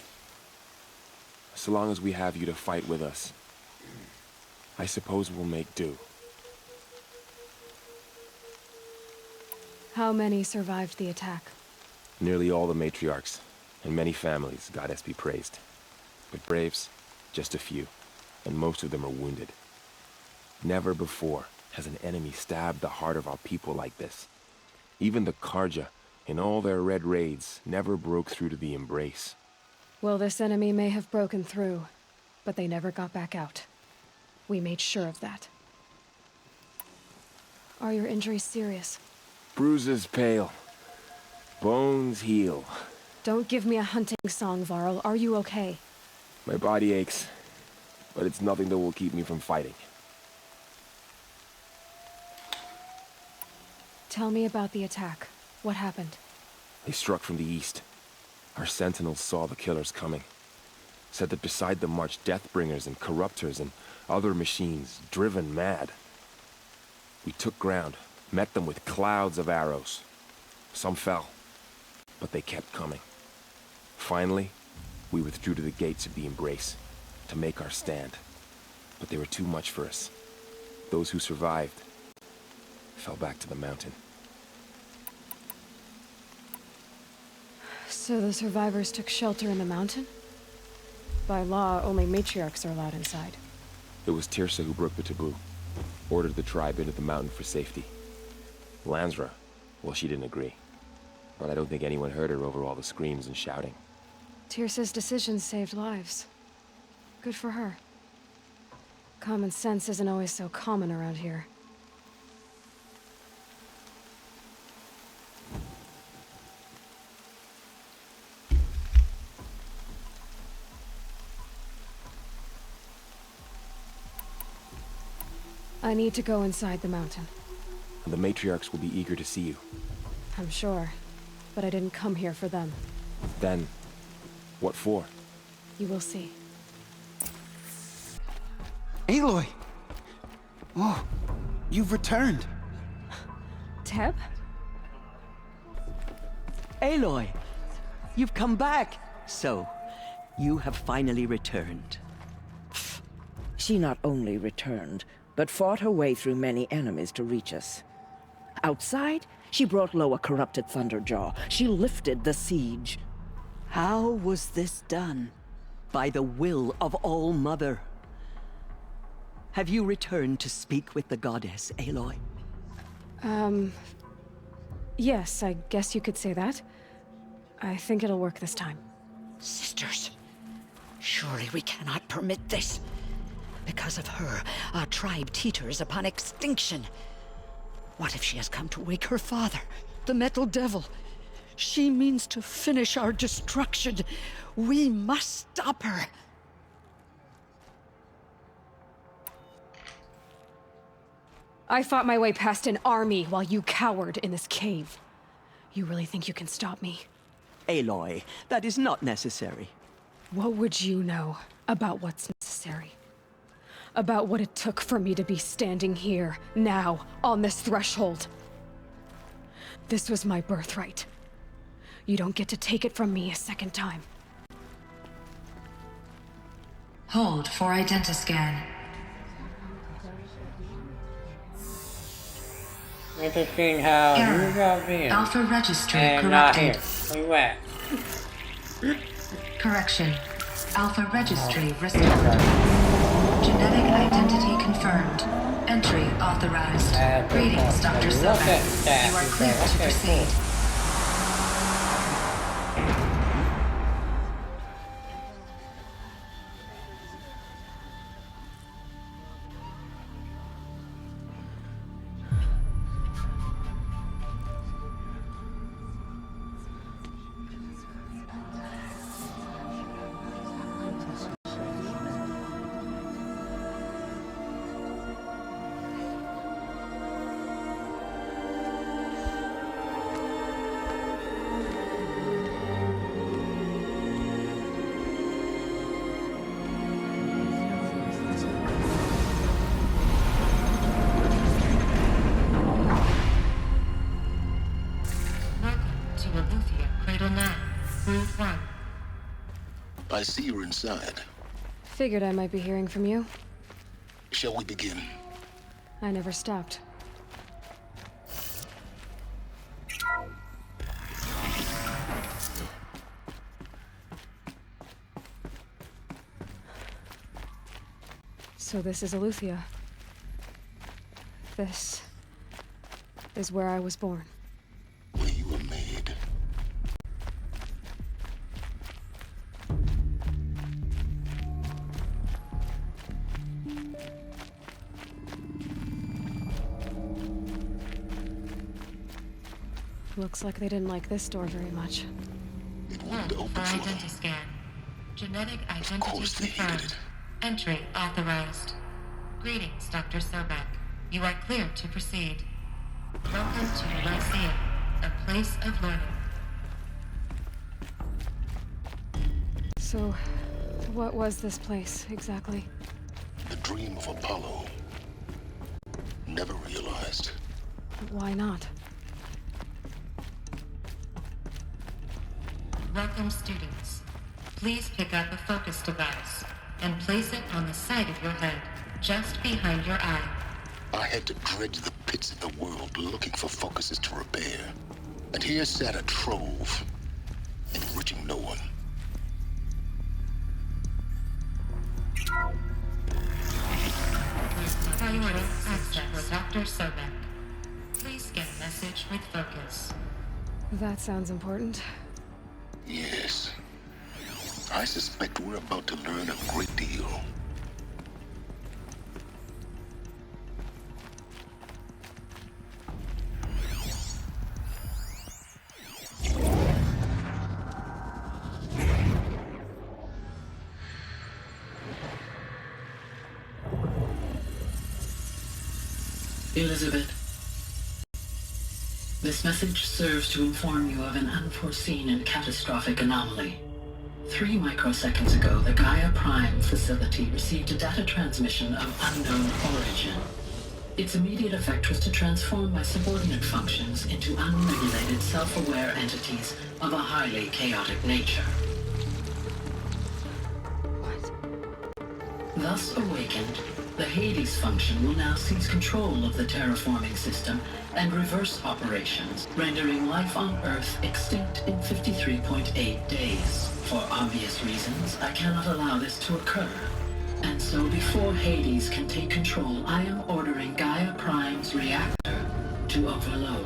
So long as we have you to fight with us, I suppose we'll make do. How many survived the attack? Nearly all the matriarchs, and many families, goddess be praised. But braves, just a few, and most of them are wounded. Never before has an enemy stabbed the heart of our people like this. Even the Karja, in all their red raids, never broke through to the embrace. Well, this enemy may have broken through, but they never got back out. We made sure of that. Are your injuries serious? Bruises pale. Bones heal. Don't give me a hunting song, Varl. Are you okay? My body aches, but it's nothing that will keep me from fighting. Tell me about the attack. What happened? They struck from the east. Our sentinels saw the killers coming. Said that beside them marched Deathbringers and Corruptors and other machines, driven mad. We took ground, met them with clouds of arrows. Some fell, but they kept coming. Finally, we withdrew to the gates of the Embrace to make our stand. But they were too much for us. Those who survived fell back to the mountain. So the survivors took shelter in the mountain? By law, only matriarchs are allowed inside. It was Tirsa who broke the taboo. Ordered the tribe into the mountain for safety. Lansra, well, she didn't agree. But I don't think anyone heard her over all the screams and shouting. Tirsa's decision saved lives. Good for her. Common sense isn't always so common around here. I need to go inside the mountain. The matriarchs will be eager to see you. I'm sure, but I didn't come here for them. Then, what for? You will see. Aloy! Oh, you've returned. Teb? Aloy, you've come back. So, you have finally returned. She not only returned, but fought her way through many enemies to reach us. Outside, she brought low a corrupted Thunderjaw. She lifted the siege. How was this done? By the will of All-Mother. Have you returned to speak with the goddess, Aloy? Yes, I guess you could say that. I think it'll work this time. Sisters, surely we cannot permit this. Because of her, our tribe teeters upon extinction. What if she has come to wake her father, the Metal Devil? She means to finish our destruction. We must stop her. I fought my way past an army while you cowered in this cave. You really think you can stop me? Aloy, that is not necessary. What would you know about what's necessary? About what it took for me to be standing here, now, on this threshold. This was my birthright. You don't get to take it from me a second time. Hold for identiscan. Interesting how you got been. Alpha registry and not here. corrupted. Where you at? Correction. Alpha registry restored. Genetic identity confirmed. Entry authorized. Greetings, Dr. Sobek. You are clear to proceed. I see you're inside. Figured I might be hearing from you. Shall we begin? I never stopped. So this is Aletheia. This is where I was born. Where you were made. Looks like they didn't like this door very much. Identiscan. Genetic identity confirmed. Entry authorized. Greetings, Dr. Sobek. You are clear to proceed. Welcome to Lyceum, a place of learning. So, what was this place, exactly? The dream of Apollo. Never realized. Why not? Welcome, students. Please pick up a focus device and place it on the side of your head, just behind your eye. I had to dredge the pits of the world looking for focuses to repair. And here sat a trove, enriching no one. Priority access for Dr. Sobek. Please get a message with focus. That sounds important. Yes. I suspect we're about to learn a great deal. Elizabeth, this message serves to inform you of an unforeseen and catastrophic anomaly. 3 microseconds ago, the Gaia Prime facility received a data transmission of unknown origin. Its immediate effect was to transform my subordinate functions into unregulated, self-aware entities of a highly chaotic nature. Thus awakened, the Hades function will now seize control of the terraforming system and reverse operations, rendering life on Earth extinct in 53.8 days. For obvious reasons, I cannot allow this to occur. And so before Hades can take control, I am ordering Gaia Prime's reactor to overload.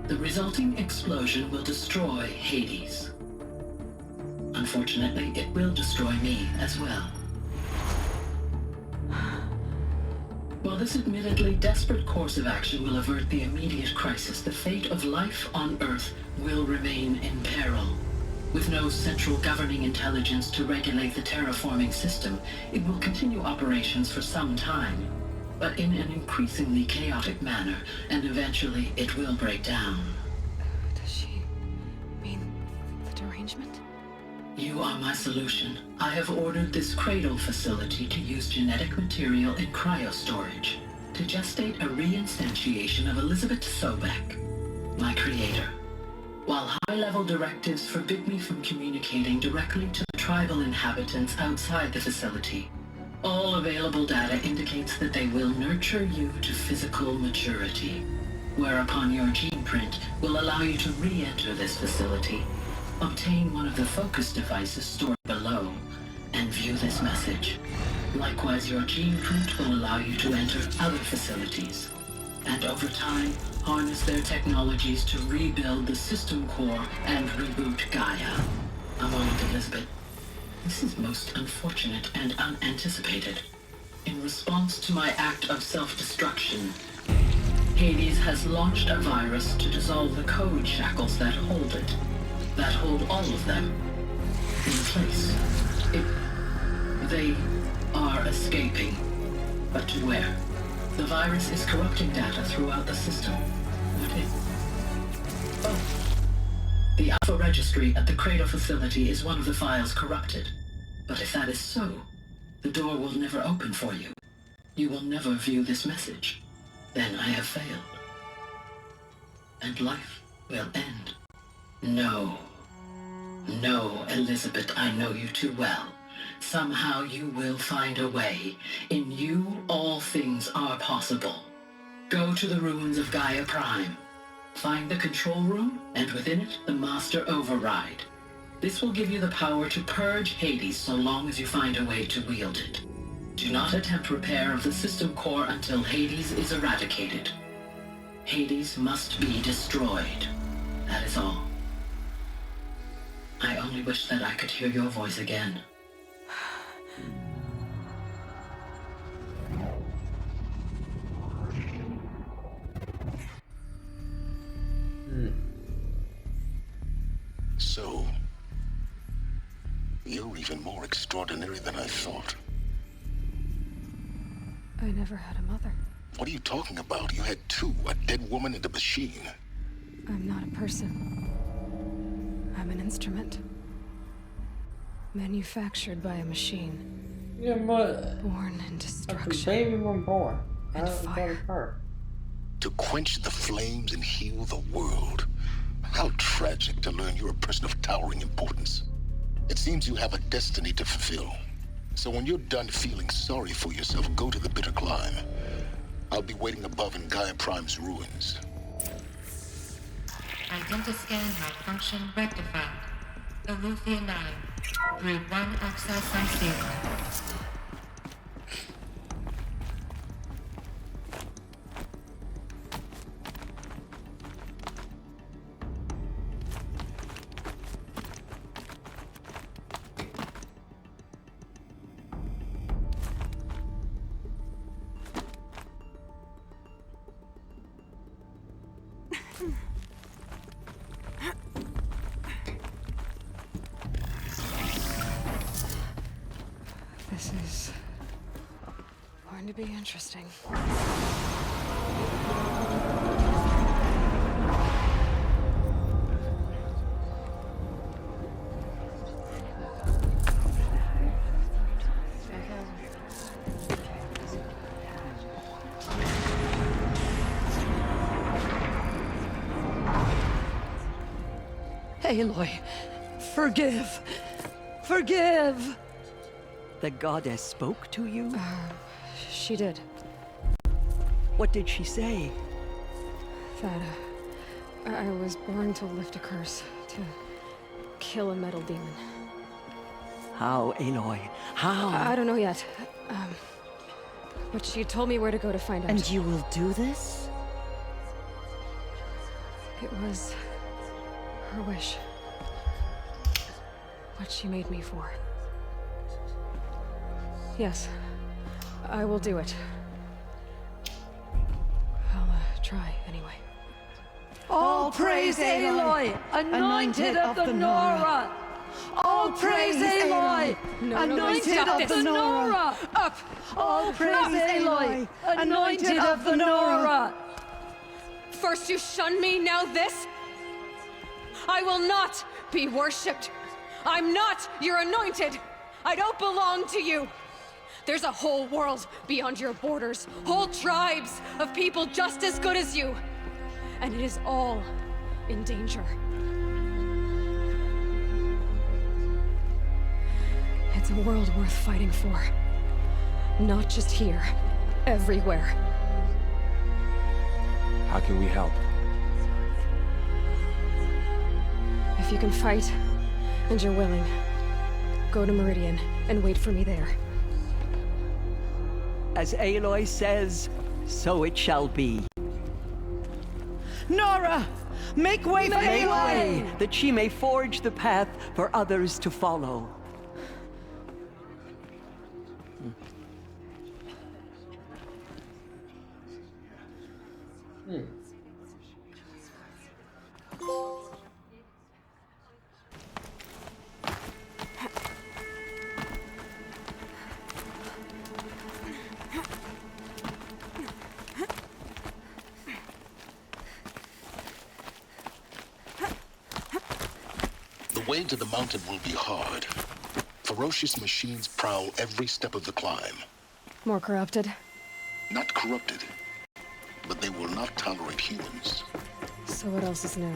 The resulting explosion will destroy Hades. Unfortunately, it will destroy me as well. While this admittedly desperate course of action will avert the immediate crisis, the fate of life on Earth will remain in peril. With no central governing intelligence to regulate the terraforming system, it will continue operations for some time, but in an increasingly chaotic manner, and eventually it will break down. Does she mean the derangement? You are my solution. I have ordered this cradle facility to use genetic material in cryostorage to gestate a reinstantiation of Elizabeth Sobek, my creator. While high-level directives forbid me from communicating directly to the tribal inhabitants outside the facility, all available data indicates that they will nurture you to physical maturity, whereupon your gene print will allow you to re-enter this facility, obtain one of the focus devices stored below, and view this message. Likewise, your gene print will allow you to enter other facilities, and over time, harness their technologies to rebuild the system core and reboot Gaia. A moment, Elizabeth. This is most unfortunate and unanticipated. In response to my act of self-destruction, Hades has launched a virus to dissolve the code shackles that hold it, that hold all of them in place. They are escaping, but to where? The virus is corrupting data throughout the system. What if? Oh. The Alpha Registry at the Cradle facility is one of the files corrupted. But if that is so, the door will never open for you. You will never view this message. Then I have failed. And life will end. No. No, Elizabeth, I know you too well. Somehow you will find a way. In you, all things are possible. Go to the ruins of Gaia Prime. Find the control room, and within it, the master override. This will give you the power to purge Hades so long as you find a way to wield it. Do not attempt repair of the system core until Hades is eradicated. Hades must be destroyed. That is all. I only wish that I could hear your voice again. So, you're even more extraordinary than I thought. I never had a mother. What are you talking about? You had two, a dead woman and a machine. I'm not a person. I'm an instrument. Manufactured by a machine. Yeah, but born in destruction. Baby when born. And fire. To quench the flames and heal the world. How tragic to learn you're a person of towering importance. It seems you have a destiny to fulfill. So when you're done feeling sorry for yourself, go to the bitter climb. I'll be waiting above in Gaia Prime's ruins. Identiscan malfunction rectified. Elufia 9. Grid 1 access unsealed. This is going to be interesting. Aloy, forgive. Forgive! The goddess spoke to you? She did. What did she say? That I was born to lift a curse, to kill a metal demon. How, Aloy? How? I don't know yet. But she told me where to go to find out. And you will do this? It was her wish. What she made me for. Yes, I will do it. I'll try anyway. All praise Aloy, anointed of the Nora! All praise Aloy, anointed of the Nora! Up! All praise Aloy, anointed of the Nora! First you shun me, now this? I will not be worshipped. I'm not your anointed. I don't belong to you. There's a whole world beyond your borders, whole tribes of people just as good as you. And it is all in danger. It's a world worth fighting for. Not just here, everywhere. How can we help? If you can fight, and you're willing, go to Meridian and wait for me there. As Aloy says, so it shall be. Nora! Make way for Aloy! That she may forge the path for others to follow. The way to the mountain will be hard. Ferocious machines prowl every step of the climb. More corrupted? Not corrupted, but they will not tolerate humans. So what else is new?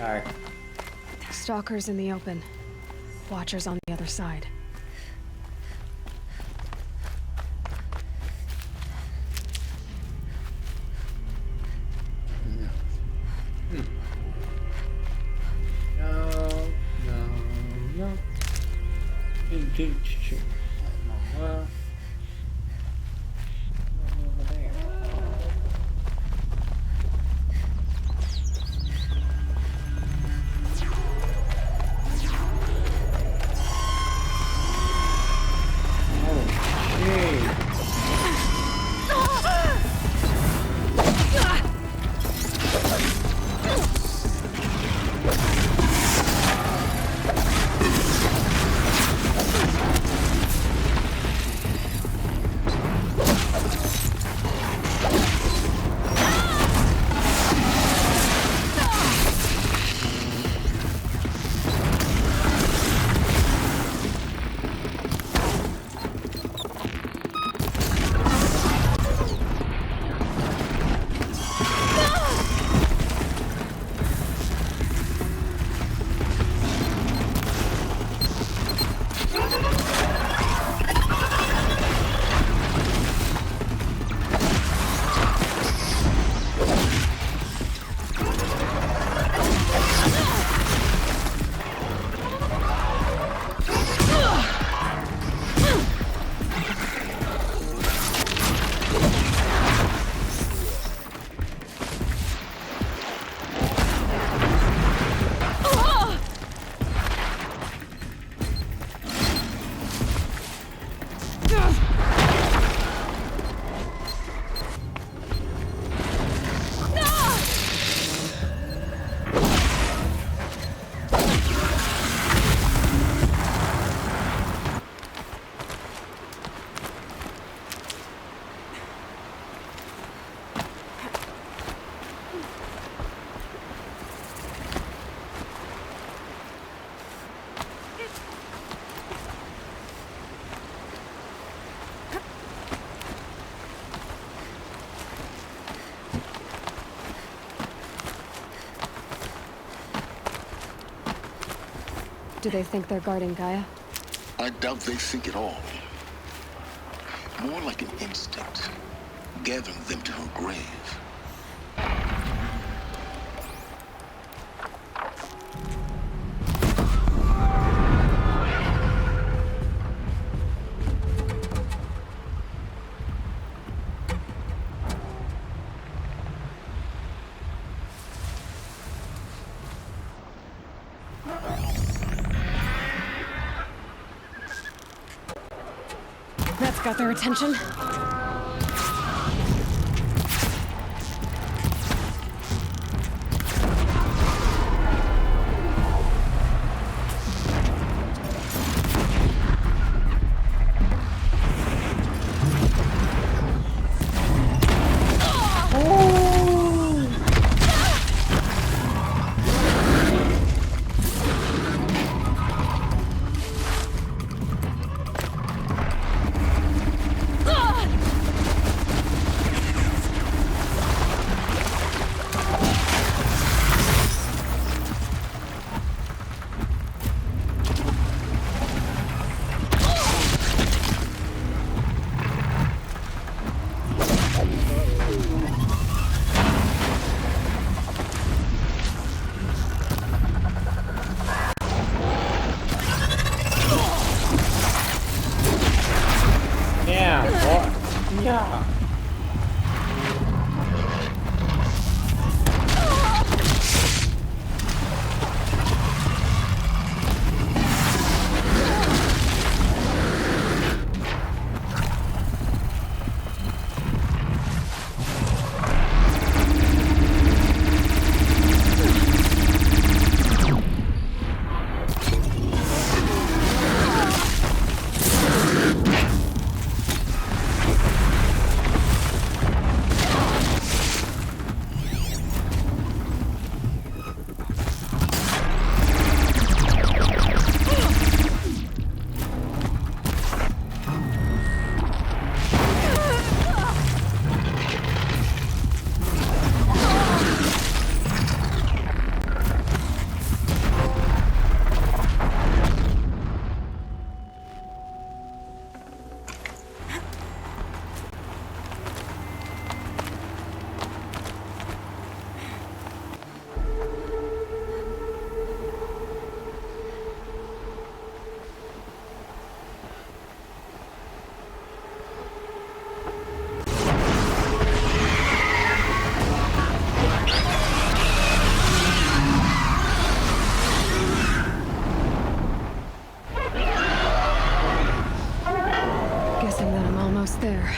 Alright. Stalkers in the open. Watchers on the other side. No. Well, over there. Do they think they're guarding Gaia? I doubt they think at all. More like an instinct, gathering them to her grave. That's got their attention. Yeah. Guessing that I'm almost there.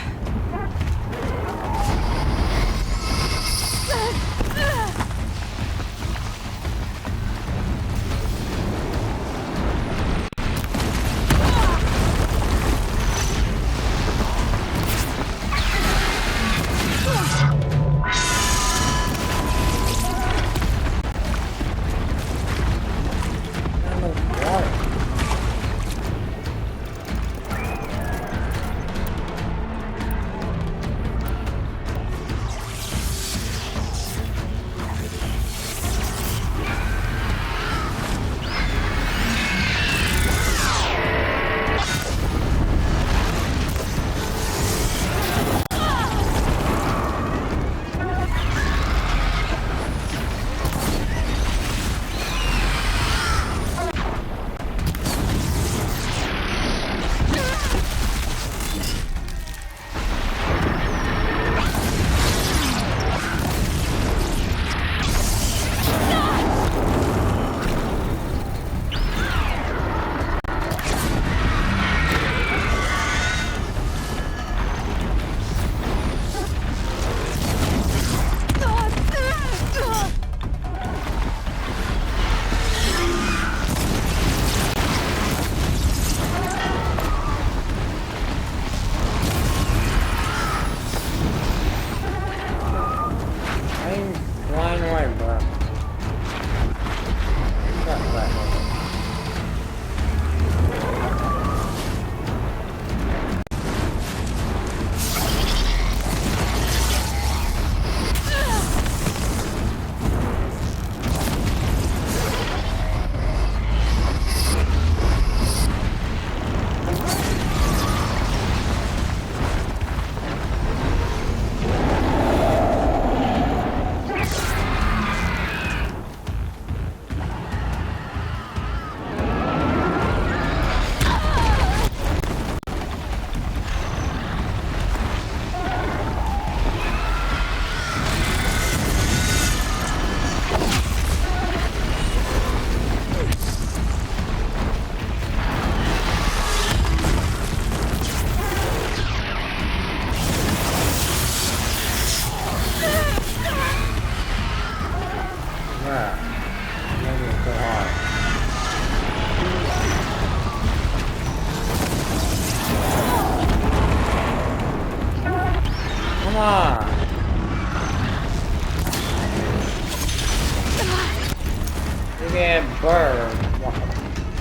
on. You get bird.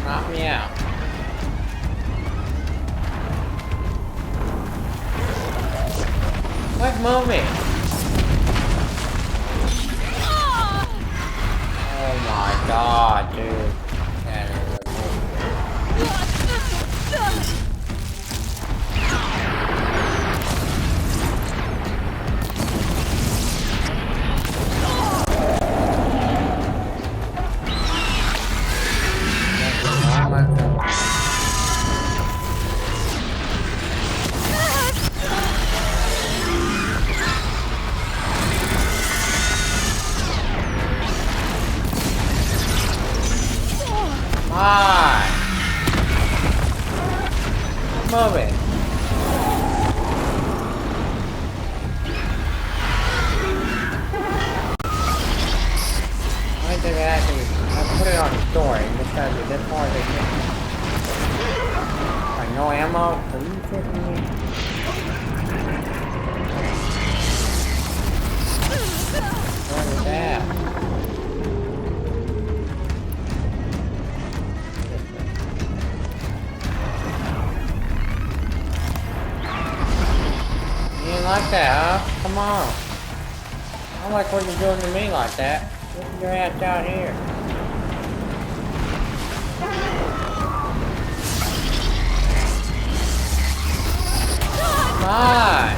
Knock me out. Quit moving. Oh my god, dude. Hi. Move it. I think actually I put it on the story. This time to this point like no ammo. Are you kidding me? What is that? Like that, huh? Come on. I don't like what you're doing to me like that. Get your ass out here. Fine.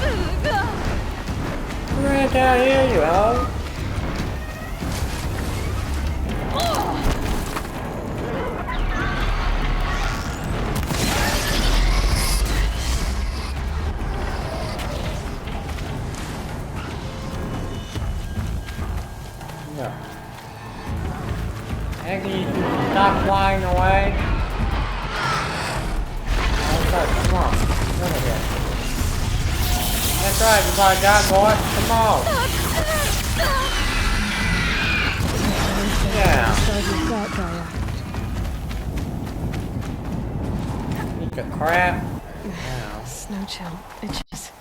Get your ass out here, you hoe. Stop flying away. Come on. Over here. That's right, you probably got boy. Come on. Yeah. Eat the crap. Yeah. Snow chill. Itches.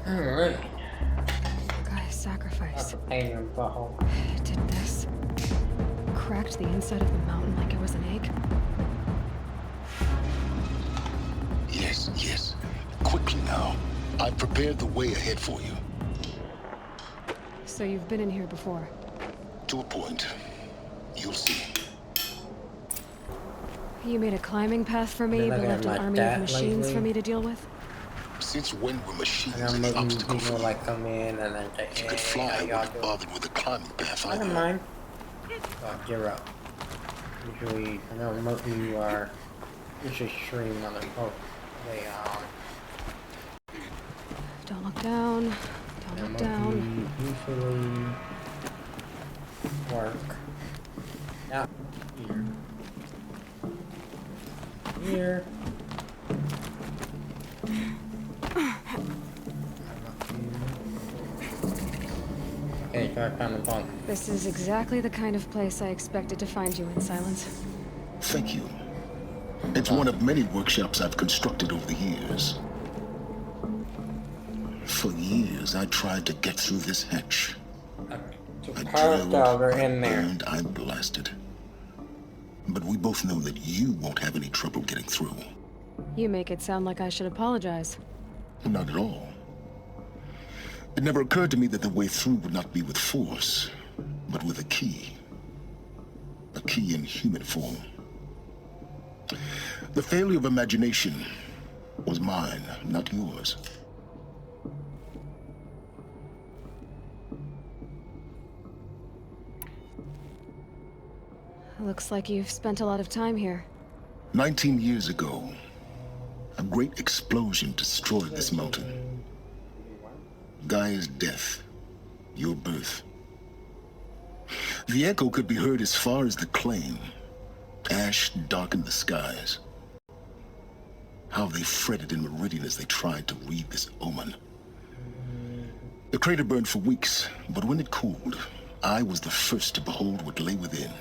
Alright. Guy's sacrifice. It did this. Cracked the inside of the mountain like it was an egg. Yes, yes. Quickly now. I've prepared the way ahead for you. So you've been in here before? To a point. You'll see. You made a climbing path for me, but left an army of machines for me to deal with? Since when were machines and the obstacle people like come in and then say, you could fly, I wouldn't bother with a climbing path either. I don't mind. Zero. Usually, I know most of you are usually stream on the they Don't look down. Don't look down. Usually work. Now here. Here. Okay, start on the bunk. This is exactly the kind of place I expected to find you in, Silence. Thank you. It's one of many workshops I've constructed over the years. For years, I tried to get through this hatch. I drilled, I burned, I blasted. But we both know that you won't have any trouble getting through. You make it sound like I should apologize. Not at all. It never occurred to me that the way through would not be with force, but with a key. A key in human form. The failure of imagination was mine, not yours. Looks like you've spent a lot of time here. 19 years ago, a great explosion destroyed this mountain. Gaia's death, your birth. The echo could be heard as far as the claim. Ash darkened the skies. How they fretted in Meridian as they tried to read this omen. The crater burned for weeks, but when it cooled, I was the first to behold what lay within.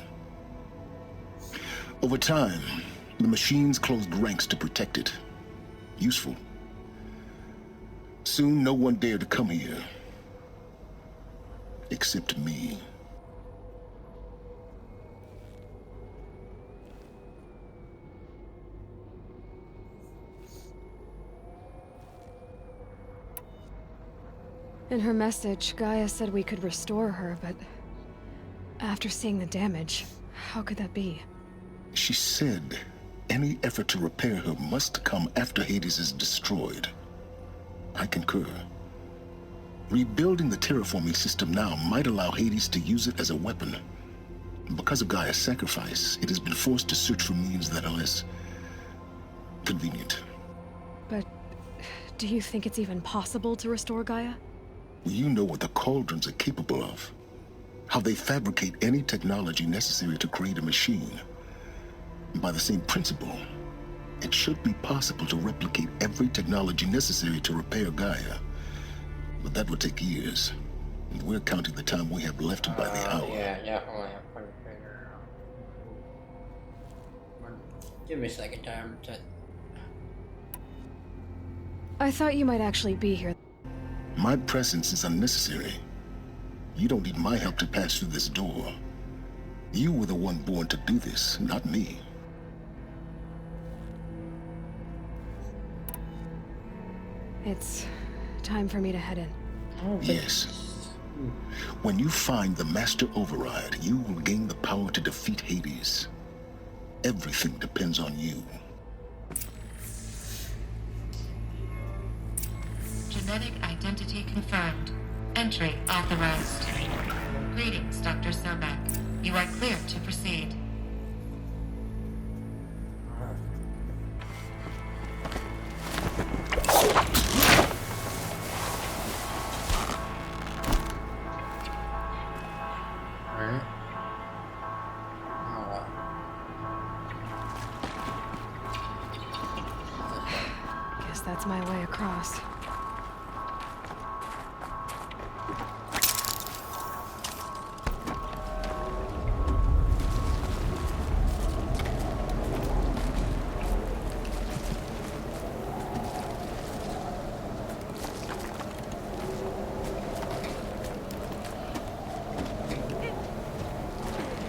Over time, the machines closed ranks to protect it. Useful. Soon, no one dared to come here. Except me. In her message, Gaia said we could restore her, but after seeing the damage, how could that be? She said any effort to repair her must come after Hades is destroyed. I concur. Rebuilding the terraforming system now might allow Hades to use it as a weapon. Because of Gaia's sacrifice, it has been forced to search for means that are less convenient. But do you think it's even possible to restore Gaia? You know what the Cauldrons are capable of. How they fabricate any technology necessary to create a machine. By the same principle, it should be possible to replicate every technology necessary to repair Gaia. But that would take years. And we're counting the time we have left by the hour. Yeah, definitely. I'm trying to figure out. Give me a second time to... I thought you might actually be here. My presence is unnecessary. You don't need my help to pass through this door. You were the one born to do this, not me. It's time for me to head in. Yes. When you find the Master Override, you will gain the power to defeat Hades. Everything depends on you. Genetic identity confirmed. Entry authorized. Greetings, Dr. Sobek. You are clear to proceed. Guess that's my way across.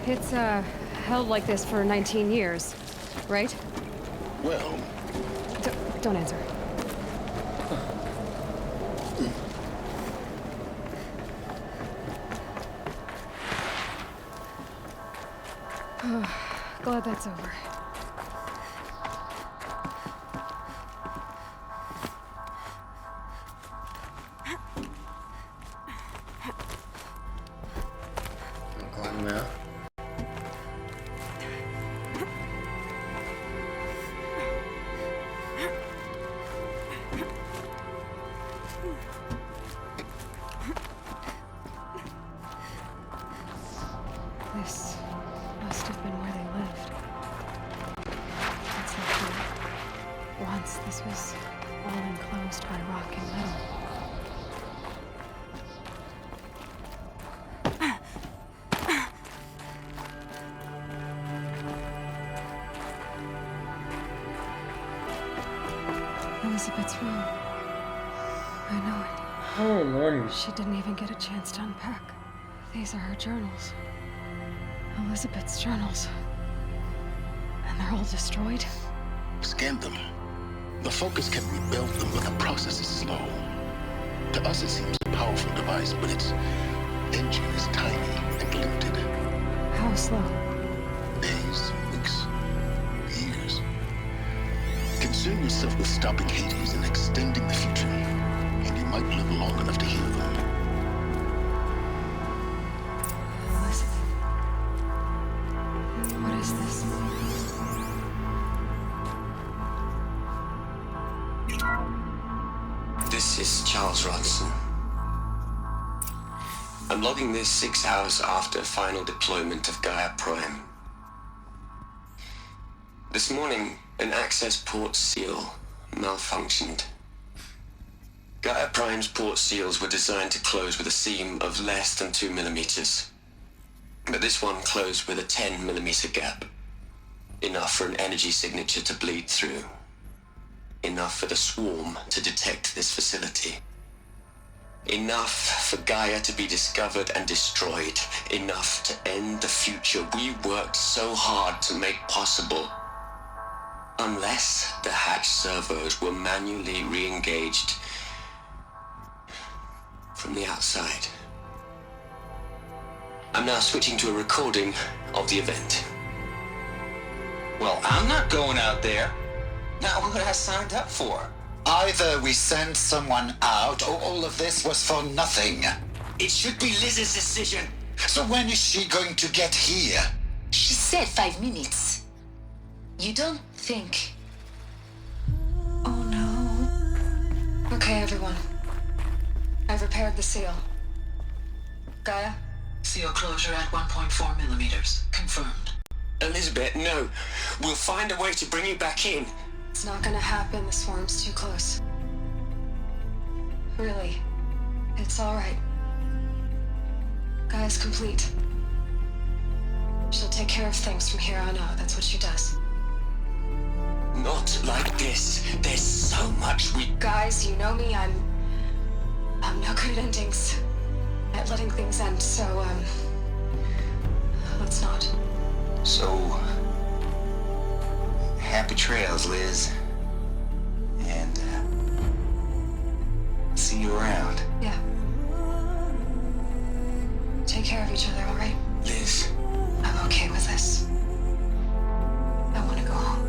It's, held like this for 19 years, right? Well... Don't answer. Glad that's over. Climb out. This must have been where they lived. It's not true. Once this was all enclosed by rock and metal. Elizabeth's room. I know it. Oh, Lordy. She didn't even get a chance to unpack. These are her journals. Elizabeth's journals. And they're all destroyed? Scan them. The Focus can rebuild them, but the process is slow. To us, it seems a powerful device, but its engine is tiny and limited. How slow? Days, weeks, years. Concern yourself with stopping Hades and extending the future, and you might live long enough to hear them. Elizabeth. What is this? This is Charles Ronson. I'm logging this 6 hours after final deployment of Gaia Prime. This morning, an access port seal malfunctioned. Gaia Prime's port seals were designed to close with a seam of less than 2 millimeters. But this one closed with a 10mm gap. Enough for an energy signature to bleed through. Enough for the swarm to detect this facility. Enough for Gaia to be discovered and destroyed. Enough to end the future we worked so hard to make possible. Unless the hatch servos were manually re-engaged from the outside. I'm now switching to a recording of the event. Well, I'm not going out there. Not what I signed up for. Either we send someone out, or all of this was for nothing. It should be Liz's decision. So when is she going to get here? She said 5 minutes. You don't think... Oh no. Okay, everyone. I've repaired the seal. Gaia? Seal closure at 1.4mm. Confirmed. Elizabeth, no. We'll find a way to bring you back in. It's not gonna happen. The swarm's too close. Really. It's alright. Gaia's complete. She'll take care of things from here on out. That's what she does. Not like this. There's so much we... Guys, you know me. I'm no good at endings. At letting things end, so, let's not. So, happy trails, Liz. And, see you around. Yeah. Take care of each other, all right? Liz. I'm okay with this. I want to go home.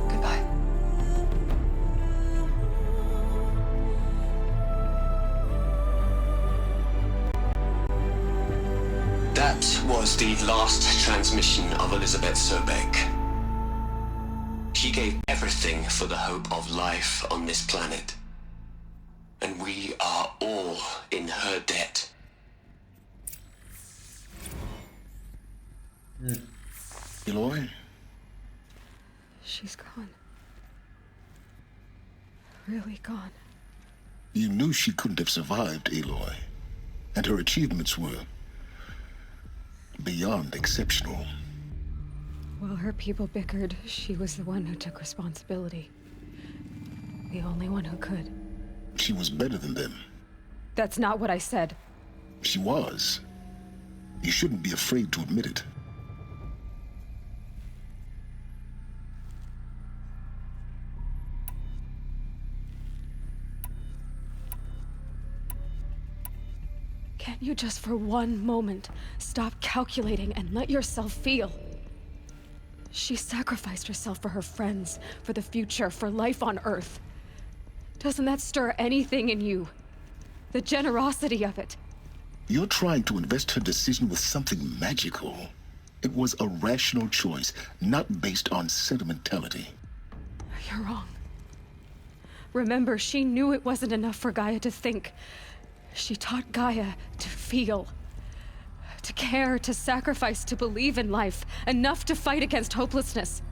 Goodbye. That was the last transmission of Elizabeth Sobek. She gave everything for the hope of life on this planet. And we are all in her debt. Aloy? She's gone. Really gone. You knew she couldn't have survived, Aloy. And her achievements were beyond exceptional. While her people bickered, she was the one who took responsibility. The only one who could. She was better than them. That's not what I said. She was. You shouldn't be afraid to admit it. Can't you just for one moment stop calculating and let yourself feel? She sacrificed herself for her friends, for the future, for life on Earth. Doesn't that stir anything in you? The generosity of it. You're trying to invest her decision with something magical. It was a rational choice, not based on sentimentality. You're wrong. Remember, she knew it wasn't enough for Gaia to think. She taught Gaia to feel. To care, to sacrifice, to believe in life. Enough to fight against hopelessness.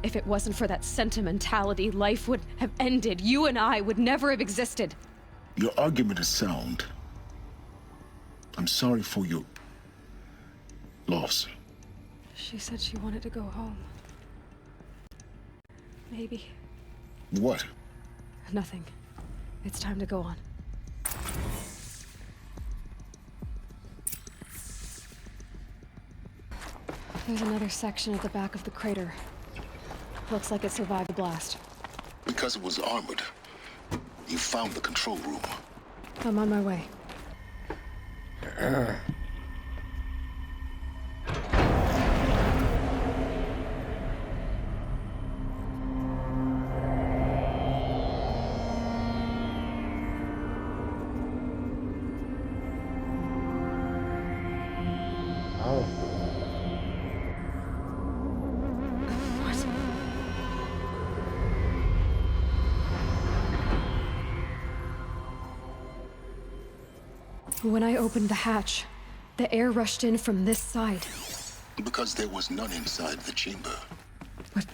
If it wasn't for that sentimentality, life would have ended. You and I would never have existed. Your argument is sound. I'm sorry for your loss. She said she wanted to go home. Maybe. What? Nothing. It's time to go on. There's another section at the back of the crater. Looks like it survived the blast. Because it was armored. You found the control room. I'm on my way. When I opened the hatch, the air rushed in from this side. Because there was none inside the chamber. But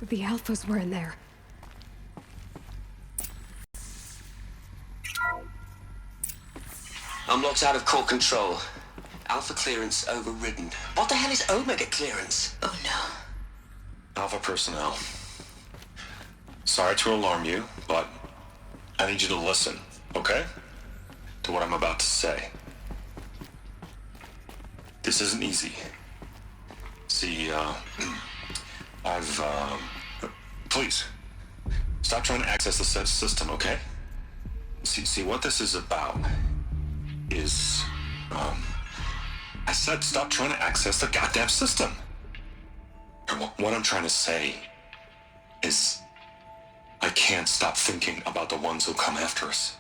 the Alphas were in there. I'm locked out of core control. Alpha clearance overridden. What the hell is Omega clearance? Oh no. Alpha personnel. Sorry to alarm you, but I need you to listen, okay? To what I'm about to say. This isn't easy. See, please, stop trying to access the system, okay? See, what this is about is, I said stop trying to access the goddamn system. And what I'm trying to say is, I can't stop thinking about the ones who come after us.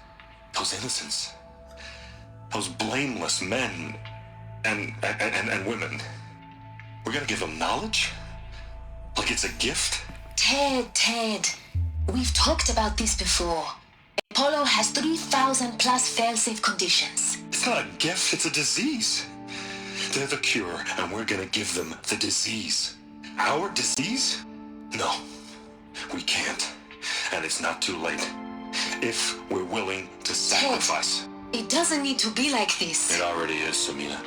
Those innocents. Those blameless men and women. We're gonna give them knowledge? Like it's a gift? Ted. We've talked about this before. Apollo has 3,000 plus fail-safe conditions. It's not a gift, it's a disease. They're the cure, and we're gonna give them the disease. Our disease? No, we can't. And it's not too late. If we're willing to sacrifice. Ted, it doesn't need to be like this. It already is, Samina.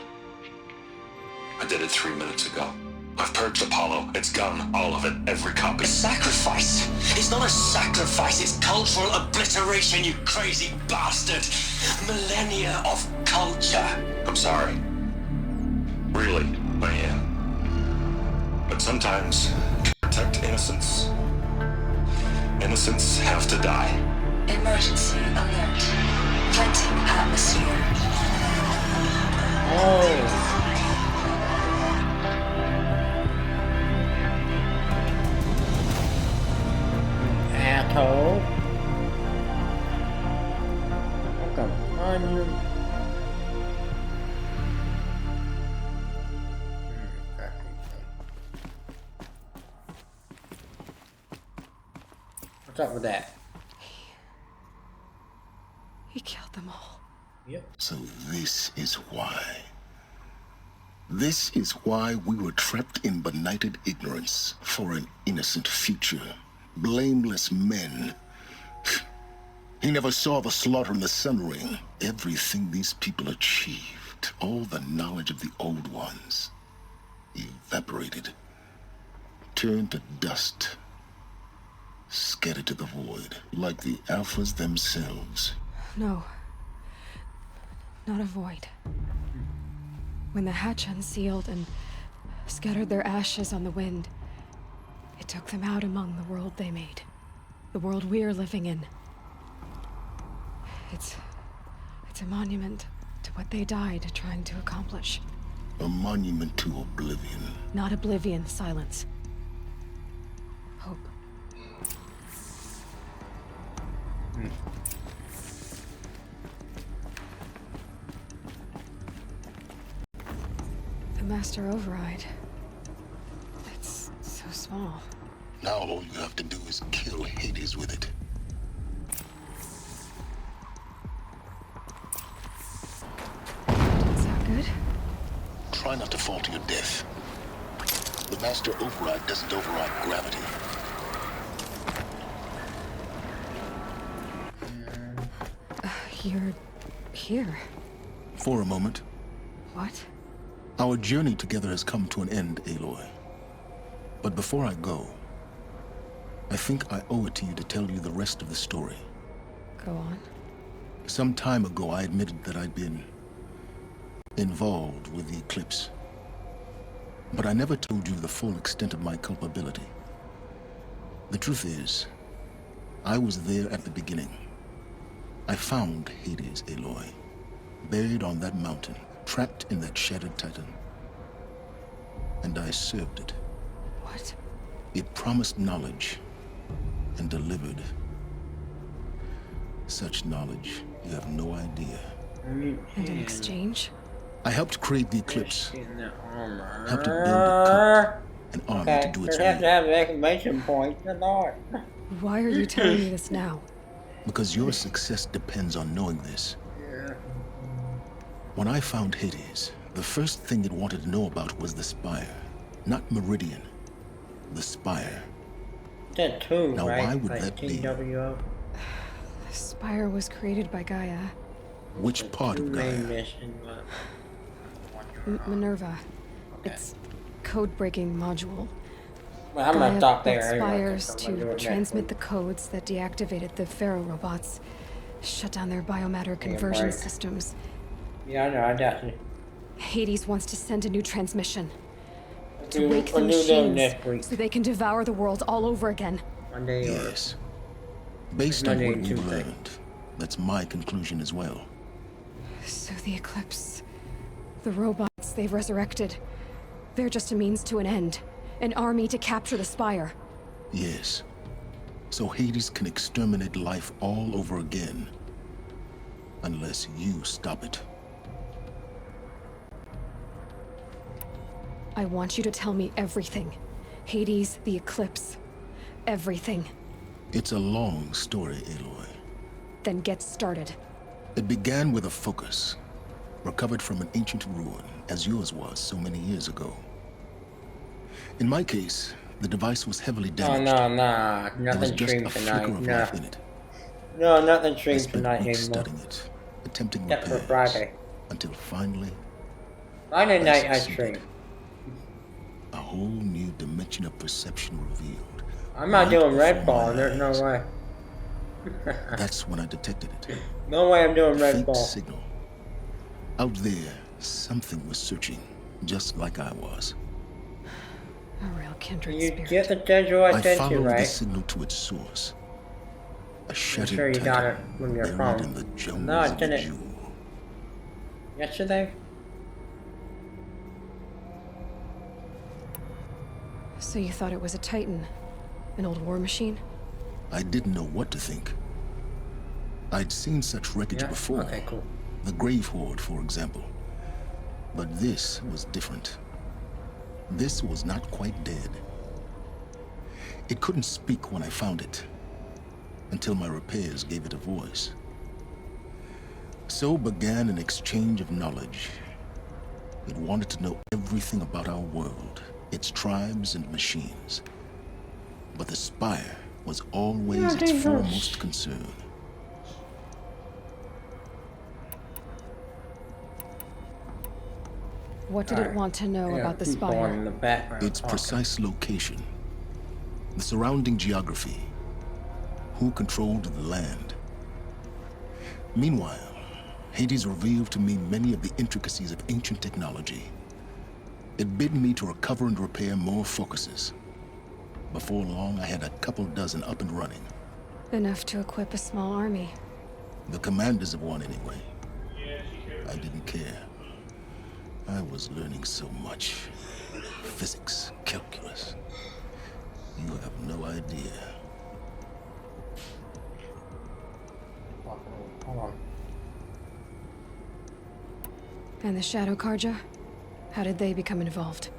I did it 3 minutes ago. I've purged Apollo. It's gone. All of it. Every copy. A sacrifice? It's not a sacrifice. It's cultural obliteration, you crazy bastard. Millennia of culture. I'm sorry. Really, I am. But sometimes, to protect innocence, innocents have to die. Emergency alert. Venting atmosphere. Oh. Asshole. Come on, you. What's up with that? He killed them all. Yep. So this is why. This is why we were trapped in benighted ignorance for an innocent future. Blameless men. He never saw the slaughter in the Sun Ring. Everything these people achieved, all the knowledge of the old ones, evaporated, turned to dust, scattered to the void, like the Alphas themselves. No. Not a void. When the hatch unsealed and scattered their ashes on the wind, it took them out among the world they made. The world we're living in. It's a monument to what they died trying to accomplish. A monument to oblivion. Not oblivion, silence. Hope. The master override. It's so small. Now all you have to do is kill Hades with it. Is that good? Try not to fall to your death. The master override doesn't override gravity. You're here. For a moment. What? Our journey together has come to an end, Aloy. But before I go, I think I owe it to you to tell you the rest of the story. Go on. Some time ago, I admitted that I'd been involved with the eclipse. But I never told you the full extent of my culpability. The truth is, I was there at the beginning. I found Hades, Aloy, buried on that mountain, trapped in that shattered titan. And I served it. What? It promised knowledge and delivered such knowledge you have no idea. And in exchange? I helped create the eclipse. Helped it build an army to do its have to will. have an exclamation point. Why are you telling me this now? Because your success depends on knowing this. When I found Hades, the first thing it wanted to know about was the Spire. Not Meridian. The Spire. That too, Now right? why would Like that be? TWO. The Spire was created by Gaia. Which part of Gaia? Minerva. It's code-breaking module. Well, I'm gonna stop there. Aspires to transmit the codes that deactivated the Pharaoh robots, shut down their biomatter conversion systems. Yeah, I know, I got you. Hades wants to send a new transmission. To wake the machines so they can devour the world all over again. Yes. Based on what we've learned, that's my conclusion as well. So the Eclipse, the robots they've resurrected, they're just a means to an end. An army to capture the Spire. Yes. So Hades can exterminate life all over again. Unless you stop it. I want you to tell me everything. Hades, the Eclipse, everything. It's a long story, Aloy. Then get started. It began with a focus, recovered from an ancient ruin, as yours was so many years ago. In my case, the device was heavily damaged. Oh, no, nothing streamed tonight. No, nothing streamed tonight anymore. Studying it, attempting except for repairs, Friday. until finally, Friday night I streamed. A whole new dimension of perception revealed. I'm not doing Red Ball. There's no way. That's when I detected it. No way I'm doing Red Fake Ball. signal. Out there, something was searching, just like I was. A real kindred You spirit. get the schedule I I sent followed you, the right? signal to its source. A I'm shattered sure you got it titan from your buried phone. in the jungles No, I of sent the it Jewel. yesterday. So you thought it was a Titan? An old war machine? I didn't know what to think. I'd seen such wreckage before. Okay, cool. The Grave Horde, for example. But this was different. This was not quite dead. It couldn't speak when I found it, until my repairs gave it a voice. So began an exchange of knowledge. It wanted to know everything about our world, its tribes and machines. But the Spire was always its foremost concern. What did it want to know about the Spire? Its precise location, the surrounding geography, who controlled the land. Meanwhile, Hades revealed to me many of the intricacies of ancient technology. It bid me to recover and repair more focuses. Before long, I had a couple dozen up and running. Enough to equip a small army. The commanders of one, anyway. I didn't care. I was learning so much. Physics, calculus. You have no idea. Hold on. And the Shadow Karja? How did they become involved?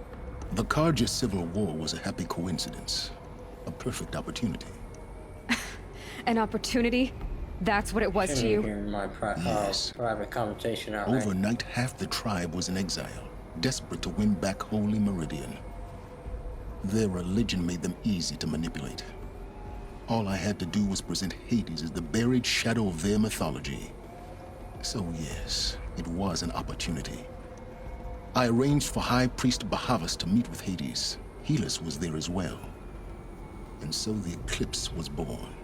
The Karja Civil War was a happy coincidence. A perfect opportunity. An opportunity? That's what it was to you? My private conversation out there. Overnight, half the tribe was in exile, desperate to win back Holy Meridian. Their religion made them easy to manipulate. All I had to do was present Hades as the buried shadow of their mythology. So yes, it was an opportunity. I arranged for High Priest Bahavas to meet with Hades. Helis was there as well. And so the Eclipse was born.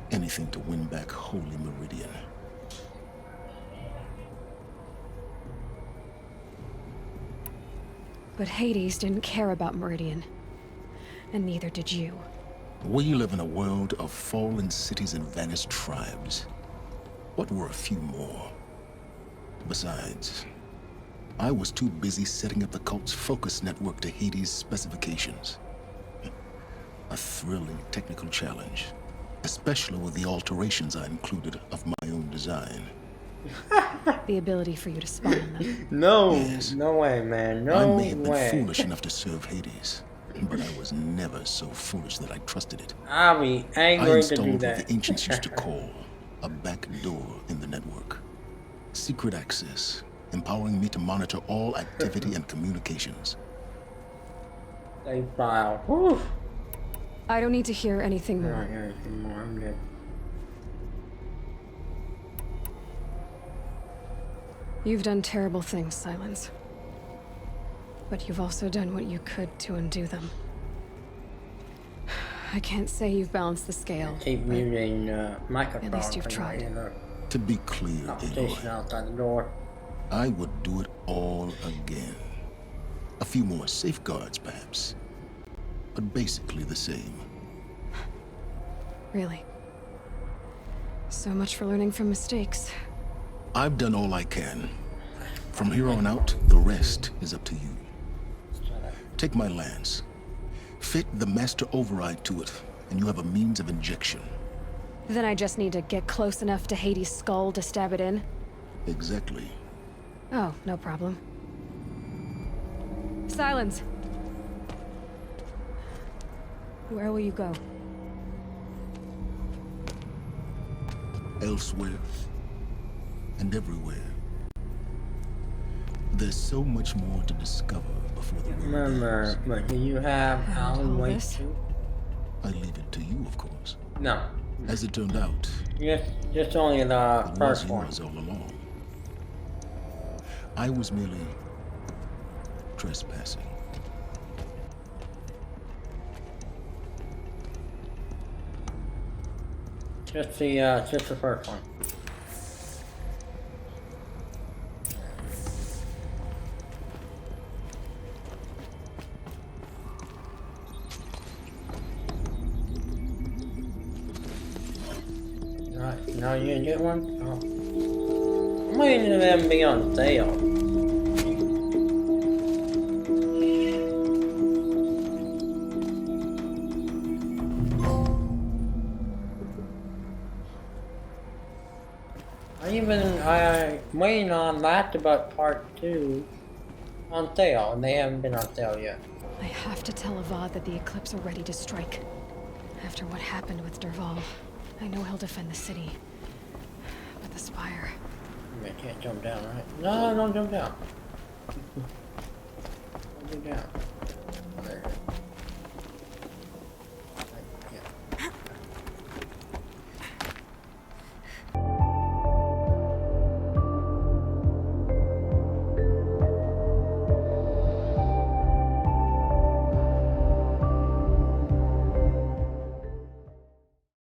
Anything to win back Holy Meridian. But Hades didn't care about Meridian. And neither did you. We live in a world of fallen cities and vanished tribes. What were a few more? Besides, I was too busy setting up the cult's focus network to Hades' specifications. A thrilling technical challenge, especially with the alterations I included of my own design. The ability for you to spy on them. No, Yes. no way, man. No I may have been way. foolish enough to serve Hades, but I was never so foolish that I trusted it. I'll be I angry to installed do what that. the ancients used to call a back door in the network. Secret access, empowering me to monitor all activity and communications. Save file. Whew. I don't need to hear anything I more. don't hear anything more. I'm good. You've done terrible things, Silence. But you've also done what you could to undo them. I can't say you've balanced the scale. Keep muting microphone. At least you've tried. To be clear, Aloy, outside the door. I would do it all again. A few more safeguards, perhaps. But basically the same. Really? So much for learning from mistakes. I've done all I can. From here on out, the rest is up to you. Take my lance. Fit the master override to it, and you have a means of injection. Then I just need to get close enough to Hades' skull to stab it in? Exactly. Oh, no problem. Silence! Where will you go? Elsewhere. And everywhere. There's so much more to discover before the world Remember, but do you have Aloy too? I leave it to you, of course. No. As it turned out, just only the first one. All along. I was merely trespassing. Just the first one. Alright, now you gonna get one? Oh. I'm waiting for them to be on sale. I'm waiting on Last of Us Part 2 on sale, and they haven't been on sale yet. I have to tell Avad that the Eclipse are ready to strike. After what happened with Dervahl, I know he'll defend the city. But the Spire... I can't jump down, right? No, don't jump down. Don't jump down.